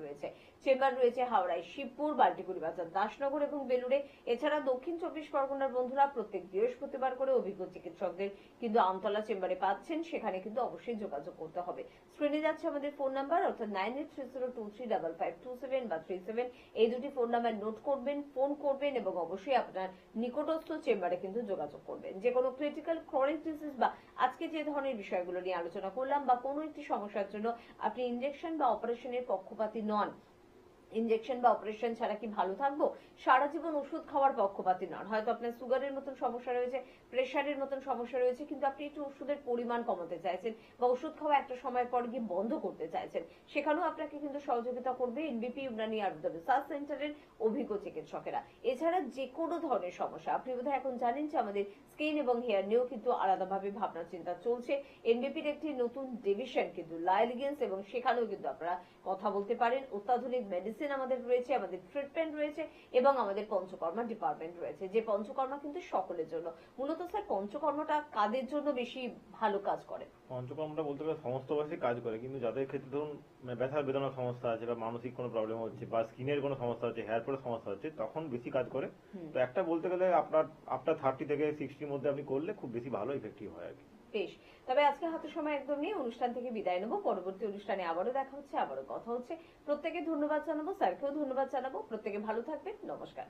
রয়েছে হাওড়ায় শিবপুর, বাল্টিকুড়ি বাজার, দাসনগর এবং বেলুড়ে। এছাড়া দক্ষিণ 24 পরগনার বন্ধুরা প্রত্যেক বৃহস্পতিবার করে অভিজ্ঞ চিকিৎসকদের কিন্তু আমতলা চেম্বারে পাচ্ছেন, সেখানে কিন্তু অবশ্যই যোগাযোগ করতে হবে। স্ক্রিনে যাচ্ছে আমাদের ফোন নাম্বার অর্থাৎ 9830235527 বা 37, এই দুটি ফোন নাম্বার নোট করবেন, ফোন করবেন এবং অবশ্যই আপনার নিকটস্থ চেম্বারে কিন্তু যোগাযোগ করবেন। যে কোনো ক্রিটিক্যাল ক্রনিক ডিজিজ বা আজকে যে ধরনের বিষয়গুলো নিয়ে আলোচনা করলাম বা কোনো একটি সমস্যার জন্য আপনি ইনজেকশন বা অপারেশনের পক্ষপাতী নন, ইনজেকশন বা অপারেশন ছাড়া কি ভালো থাকবো, সারা জীবন ওষুধ খাওয়ার পক্ষপাতী নন, হয়তো আপনার সুগারের মতন সমস্যা রয়েছে, প্রেশারের মতন সমস্যা রয়েছে, কিন্তু আপনি একটু ওষুধের পরিমাণ কমাতে চাইছেন বা ওষুধ খাওয়া একটা সময় পর গিয়ে বন্ধ করতে চাইছেন, সেখানেও আপনাকে কিন্তু সহযোগিতা করবে এনবিপি ইউনানি আয়ুর্বেদ রিসার্চ সেন্টারের অভিজ্ঞ চিকিৎসকেরা। এছাড়া যে কোনো ধরনের সমস্যা, আপনি বোধহয় এখন জানেন যে আমাদের স্কিন এবং হেয়ার নিয়েও কিন্তু আলাদাভাবে ভাবনা চিন্তা চলছে। এনবিপির একটি নতুন ডিভিশন কিন্তু লাইলিগেন্স, এবং সেখানেও কিন্তু আপনারা কথা বলতে পারেন। অত্যাধুনিক মেডিসিন আমাদের রয়েছে, আমাদের ট্রিটমেন্ট রয়েছে এবং আমাদের পঞ্চকর্মা ডিপার্টমেন্ট রয়েছে, যে পঞ্চকর্মা কিন্তু সকলের জন্য। মূলত স্যার পঞ্চকর্মটা কাদের জন্য বেশি ভালো কাজ করে? পঞ্চকর্মটা বলতে গেলে সমস্ত বয়সে কাজ করে, কিন্তু যাদের ক্ষেত্রে ধরুন ব্যথা বেদনার সমস্যা আছে বা মানসিক কোনো প্রবলেম হচ্ছে বা স্কিনের কোনো সমস্যা হচ্ছে, হেয়ার ফলের সমস্যা হচ্ছে, তখন বেশি কাজ করে। তো একটা বলতে গেলে আপনার 30 থেকে 60 মধ্যে আপনি করলে খুব বেশি ভালো ইফেক্টিভ হয় আর কি। বেশ, তবে আজকে হাতে সময় একদম নেই, অনুষ্ঠান থেকে বিদায় নেবো। পরবর্তী অনুষ্ঠানে আবারও দেখা হচ্ছে, আবারও কথা হচ্ছে। প্রত্যেকে ধন্যবাদ জানাবো, স্যারকেও ধন্যবাদ জানাবো। প্রত্যেকে ভালো থাকবেন, নমস্কার।